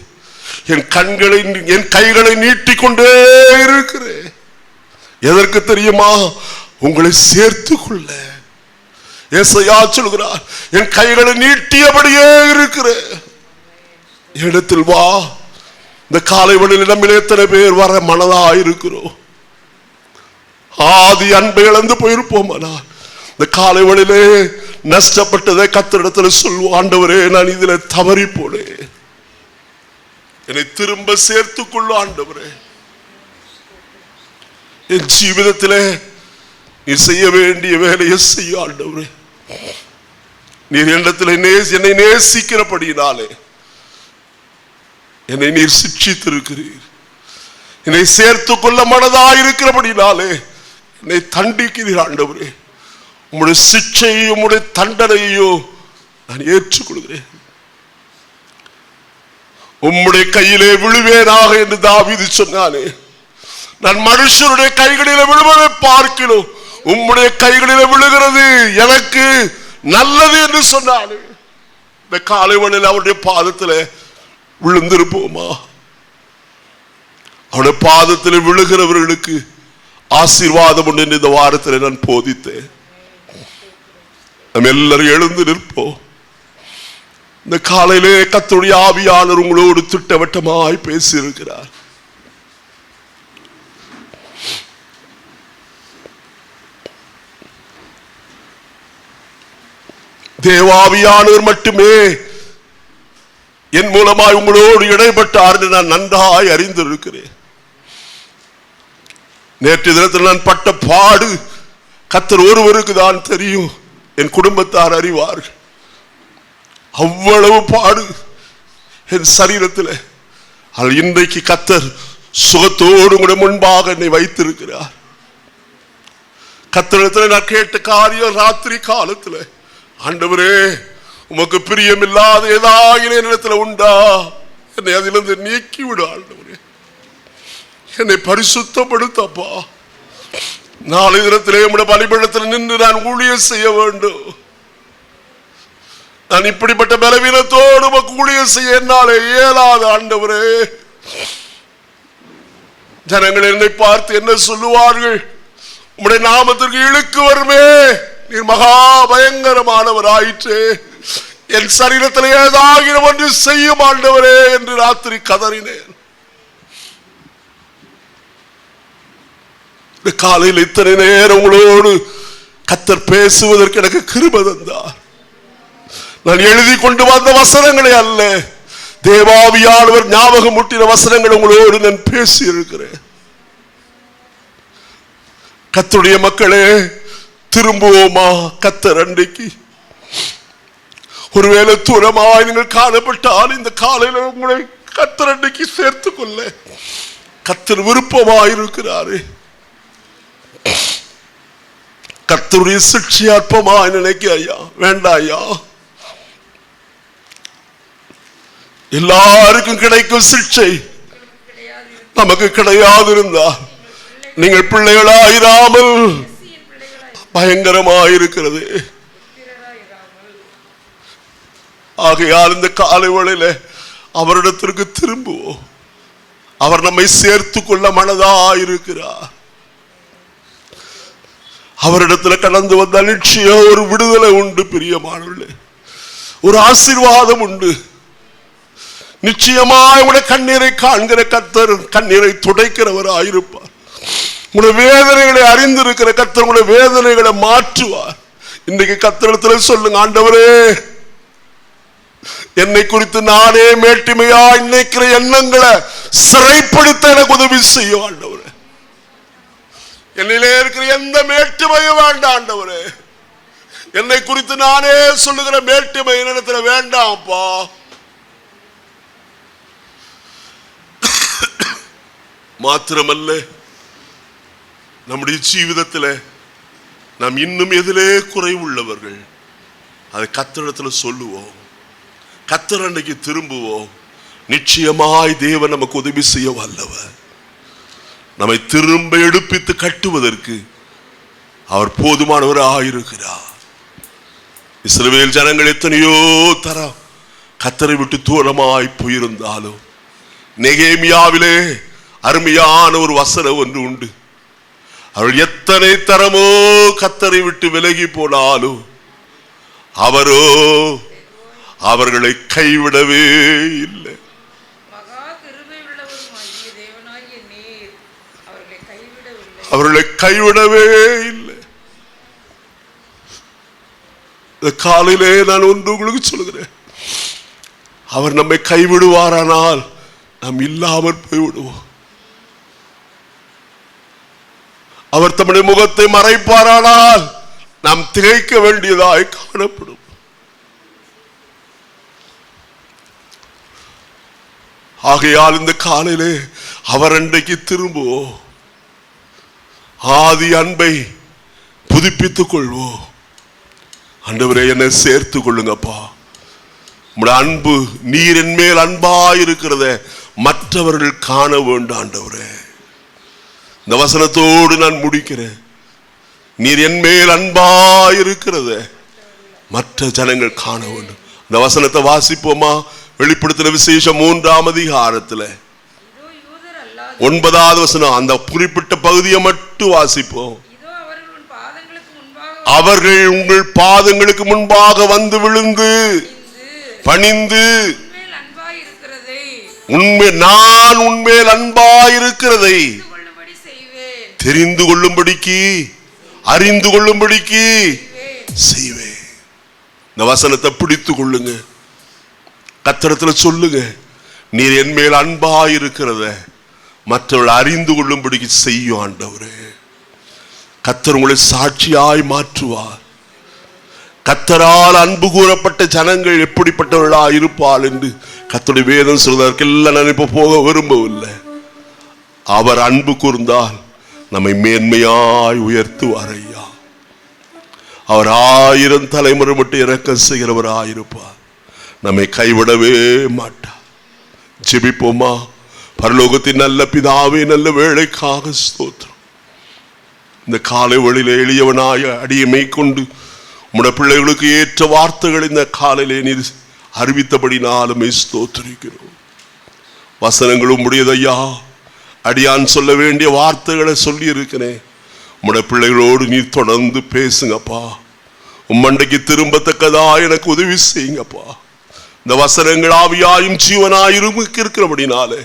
என் கைகளை நீட்டிக்கொண்டே இருக்கிறேன். எதற்கு தெரியுமா? உங்களை சேர்த்து கொள்ள. ஏசாயா சொல்கிறார், என் கைகளை நீட்டியபடியே இருக்கிறேன், இடத்தில் வா. இந்த காலை வேளையில் நம்மில் எத்தனை பேர் வர மனதாயிருக்கிறோம்? ஆதி அன்பை இழந்து போயிருப்போம். ஆனால் இந்த காலை வேளையிலே நஷ்டப்பட்டதை கர்த்தரிடத்தில் சொல்லுவோம், ஆண்டவரே நான் இதுல தவறி போனேன், என்னை திரும்ப சேர்த்துக் கொள்ள ஆண்டவரே. என் ஜீவிதத்திலே நீ செய்ய வேண்டிய வேலையை செய்ய ஆண்டவரே. நீர் என்னிடத்தில் என்னை நேசிக்கிறபடியினாலே என்னை நீர் சிட்சித்திருக்கிறீர். என்னை சேர்த்துக் கொள்ள மனதாயிருக்கிறபடினாலே என்னை தண்டிக்கிறீர் ஆண்டவரே. உம்முடைய சிட்சையையும் உம்முடைய தண்டனையையும் நான் ஏற்றுக்கொள்கிறேன். உம்முடைய கையிலே விழுவேனாக என்று தாவீது சொன்னானே, நான் மனுஷருடைய கைகளிலே விழுவதை பார்க்கிறோம், உம்முடைய கைகளிலே விழுகிறது எனக்கு நல்லது என்று சொன்னானே. இந்த காலை வேளையில் அவருடைய பாதத்தில் விழுந்திருப்போமா? அவருடைய பாதத்தில் விழுகிறவர்களுக்கு ஆசீர்வாதம் உண்டு என்று இந்த வாரத்தில் நான் போதித்தேன். நம்ம எல்லாரும் எழுந்து நிற்போம். இந்த காலையிலே கர்த்தருடைய ஆவியானவர் உங்களோடு திட்டவட்டமாய் பேசியிருக்கிறார். தேவாவியானவர் மட்டுமே என் மூலமாய் உங்களோடு இடைப்பட்டார் என்று நான் நன்றாய் அறிந்திருக்கிறேன். நேற்று தினத்தில் நான் பட்ட பாடு கர்த்தர் ஒருவருக்கு தான் தெரியும், என் குடும்பத்தார் அறிவார்கள். அவ்வளவு பாடு என் சரீரத்தில். இன்றைக்கு கர்த்தர் சுகத்தோடு கூட முன்பாக என்னை வைத்திருக்கிறார். கர்த்தரிடத்தில் நான் கேட்ட காரியம் ராத்திரி காலத்தில், ஆண்டவரே உமக்கு பிரியமில்லாத ஏதாவது என்னிடத்தில் உண்டா, என்னை அதிலிருந்து நீக்கி விடு ஆண்டவரே, என்னை பரிசுத்தப்படுத்தப்பா. நாளை தினத்திலே உம்முடைய பலிபீடத்தில் நின்று நான் ஊழியம் செய்ய வேண்டும். நான் இப்படிப்பட்ட பலவீனத்தோடு உமக்கு ஊழியம் செய்ய என்னாலே இயலாத ஆண்டவரே. ஜனங்கள் என்னை பார்த்து என்ன சொல்லுவார்கள்? உம்முடைய நாமத்திற்கு இழுக்கு வருமே, நீர் மகா பயங்கரமானவர் ஆயிற்று, என் சரீரத்தில் ஏதாகிற ஒன்று செய்யும் ஆண்டவரே என்று ராத்திரி கதறினேன். காலையில் இத்தனை நேரம் உங்களோடு கர்த்தர் பேசுவதற்கு எனக்கு கிருபை தந்தார். நான் எழுதி கொண்டு வந்த வசனங்களே அல்ல, தேவாவியானவர் ஞாபகம் முட்டின வசனங்கள் உங்களோடு நான் பேசி இருக்கிறேன். கர்த்தருடைய மக்களே, திரும்புவோமா? கர்த்தர் அன்றைக்கு ஒருவேளை தூரமாய் நீங்கள் காணப்பட்டால் இந்த காலையில் உங்களை கர்த்தர் அன்றைக்கு சேர்த்துக் கொள்ள கர்த்தர் விருப்பமாயிருக்கிறாரு. கர்த்தருடைய சிட்சை அற்பமாய் நினைக்க ஐயா வேண்டாம் ஐயா. எல்லாருக்கும் கிடைக்கும் சிட்சை நமக்கு கிடையாது இருந்தா நீங்கள் பிள்ளைகளாயிராமல் பயங்கரமாயிருக்கிறது. ஆகையால் இந்த காலை வேளையில அவரிடத்திற்கு திரும்புவோம். அவர் நம்மை சேர்த்து கொள்ள மனதாயிருக்கிறார். அவரிடத்தில் கடந்து வந்த நிச்சயம் ஒரு விடுதலை உண்டு பிரியமானவர்களே, ஒரு ஆசீர்வாதம் உண்டு. நிச்சயமாய் உடைய கண்ணீரை காண்கிற கர்த்தர் கண்ணீரை துடைக்கிறவராயிருப்பார். உங்களுடைய வேதனைகளை அறிந்திருக்கிற கர்த்தர் உங்களுடைய வேதனைகளை மாற்றுவார். இன்றைக்கு கர்த்தரிடத்தில் சொல்லுங்க, ஆண்டவரே என்னை குறித்து நானே மேட்டிமையா நினைக்கிற எண்ணங்களை சிறைப்படுத்த எனக்கு உதவி செய்யும் ஆண்டவரே. என்னிலே இருக்கிற எந்த மேட்டிமையும் வேண்டாம் ஆண்டவரே. என்னை குறித்து நானே சொல்லுகிற மேட்டிமை என்னிடத்துல வேண்டாம்ப்பா. மாத்திரமல்ல, நம்முடைய ஜீவிதத்தில் நாம் இன்னும் எதிலே குறைவுள்ளவர்கள் அதை கர்த்தரிடத்துல சொல்லுவோம். கர்த்தர் அன்னைக்கு திரும்புவோம். நிச்சயமாய் தேவன் நமக்கு உதவி செய்ய வல்லவர். நம்மை திரும்ப எடுப்பித்து கட்டுவதற்கு அவர் போதுமானவராக இருக்கிறார். இஸ்ரவேல் ஜனங்கள் எத்தனையோ தரம் கர்த்தரை விட்டு தூரமாய் போயிருந்தாலும் நெகேமியாவிலே அருமையான ஒரு வசனம் ஒன்று உண்டு. அவர்கள் எத்தனை தரமோ கர்த்தரை விட்டு விலகி போனாலும் அவரோ அவர்களை கைவிடவே இல்லை. அவர்களை கைவிடவே இல்லை. காலையிலே நான் ஒன்று உங்களுக்கு சொல்கிறேன், அவர் நம்மை கைவிடுவாரானால் நாம் இல்லாமல் போய்விடுவோம். அவர் தம்முடைய முகத்தை மறைப்பாரானால் நாம் திகைக்க வேண்டியதாய் காணப்படும். ஆகையால் இந்த காலையிலே அவர் அன்றைக்கு திரும்புவோம். ஆதி அன்பை புதுப்பித்துக் கொள்வோம். ஆண்டவரே, என்னை சேர்த்து கொள்ளுங்கப்பா. உம்முடைய அன்பு, நீர் என் மேல் அன்பாயிருக்கிறத மற்றவர்கள் காண வேண்டும் ஆண்டவரே. இந்த வசனத்தோடு நான் முடிக்கிறேன். நீர் என் மேல் அன்பாயிருக்கிறத மற்ற ஜனங்கள் காண வேண்டும். இந்த வசனத்தை வாசிப்போமா? வெளிப்படுத்தின விசேஷம் 3ஆம் அதிகாரத்துல 9வது வசனம். அந்த குறிப்பிட்ட பகுதியை மட்டும் வாசிப்போம். அவர்கள் உங்கள் பாதங்களுக்கு முன்பாக வந்து விழுந்து பணிந்து நான் உன்மேல் அன்பாயிருக்கிறதை தெரிந்து கொள்ளும்படிக்கு அறிந்து கொள்ளும்படிக்கு செய்வேன். இந்த வசனத்தை பிடித்துக் கொள்ளுங்க. கர்த்தரிடத்துல சொல்லுங்க, நீர் என் மேல் அன்பாயிருக்கிறத மற்றவர்கள் அறிந்து கொள்ளும்படிக்கு செய்யும் ஆண்டவரே. கர்த்தர் உங்களை சாட்சியாய் மாற்றுவார். கர்த்தரால் அன்பு கூறப்பட்ட ஜனங்கள் எப்படிப்பட்டவர்களா இருப்பாள் என்று கர்த்தருடைய வேதம் சொல்வதற்கெல்லாம் நான் இப்ப போக விரும்பவில்லை. அவர் அன்பு கூர்ந்தால் நம்மை மேன்மையாய் உயர்த்துவார் ஐயா. அவர் 1000 தலைமுறை மட்டும் இரக்கம் செய்கிறவராயிருப்பார். நம்மை கைவிடவே மாட்டார். ஜெபிப்போமா? பரலோகத்தின் நல்ல பிதாவே, நல்ல வேளைக்காக ஸ்தோத்திரம். இந்த காலை வழியில எளியவனாய அடியமை கொண்டு உம்முடைய பிள்ளைகளுக்கு ஏற்ற வார்த்தைகள் இந்த காலையிலே நீர் அறிவித்தபடினாலுமே ஸ்தோத்திரிக்கிறோம். வசனங்களும் முடியதையா, அடியான் சொல்ல வேண்டிய வார்த்தைகளை சொல்லி இருக்கிறேன். உம்முடைய பிள்ளைகளோடு நீர் தொடர்ந்து பேசுங்கப்பா. உம்மண்டைக்கு திரும்பத்தக்கதா எனக்கு உதவி செய்யுங்கப்பா. இந்த வசனங்கள் ஆவியாயும் ஜீவனாயும் இருக்கிறபடினாலே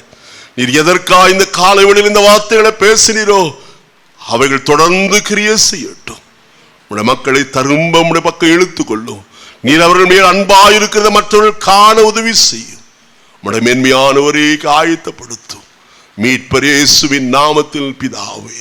நீர் எதற்காக இந்த காலை வேளையில் இந்த வார்த்தைகளை பேசினீரோ அவைகள் தொடர்ந்து கிரியை செய்யட்டும். உடைய மக்களை திரும்ப உடைய பக்கம் இழுத்துக் கொள்ளும். நீர் அவர்கள் மேல் அன்பாயிருக்கிறத மற்றவர்கள் காண உதவி செய்யும். உடைய மேன்மையானவரே ஆயத்தப்படுத்தும். மீட்பர் இயேசுவின் நாமத்தில் பிதாவே.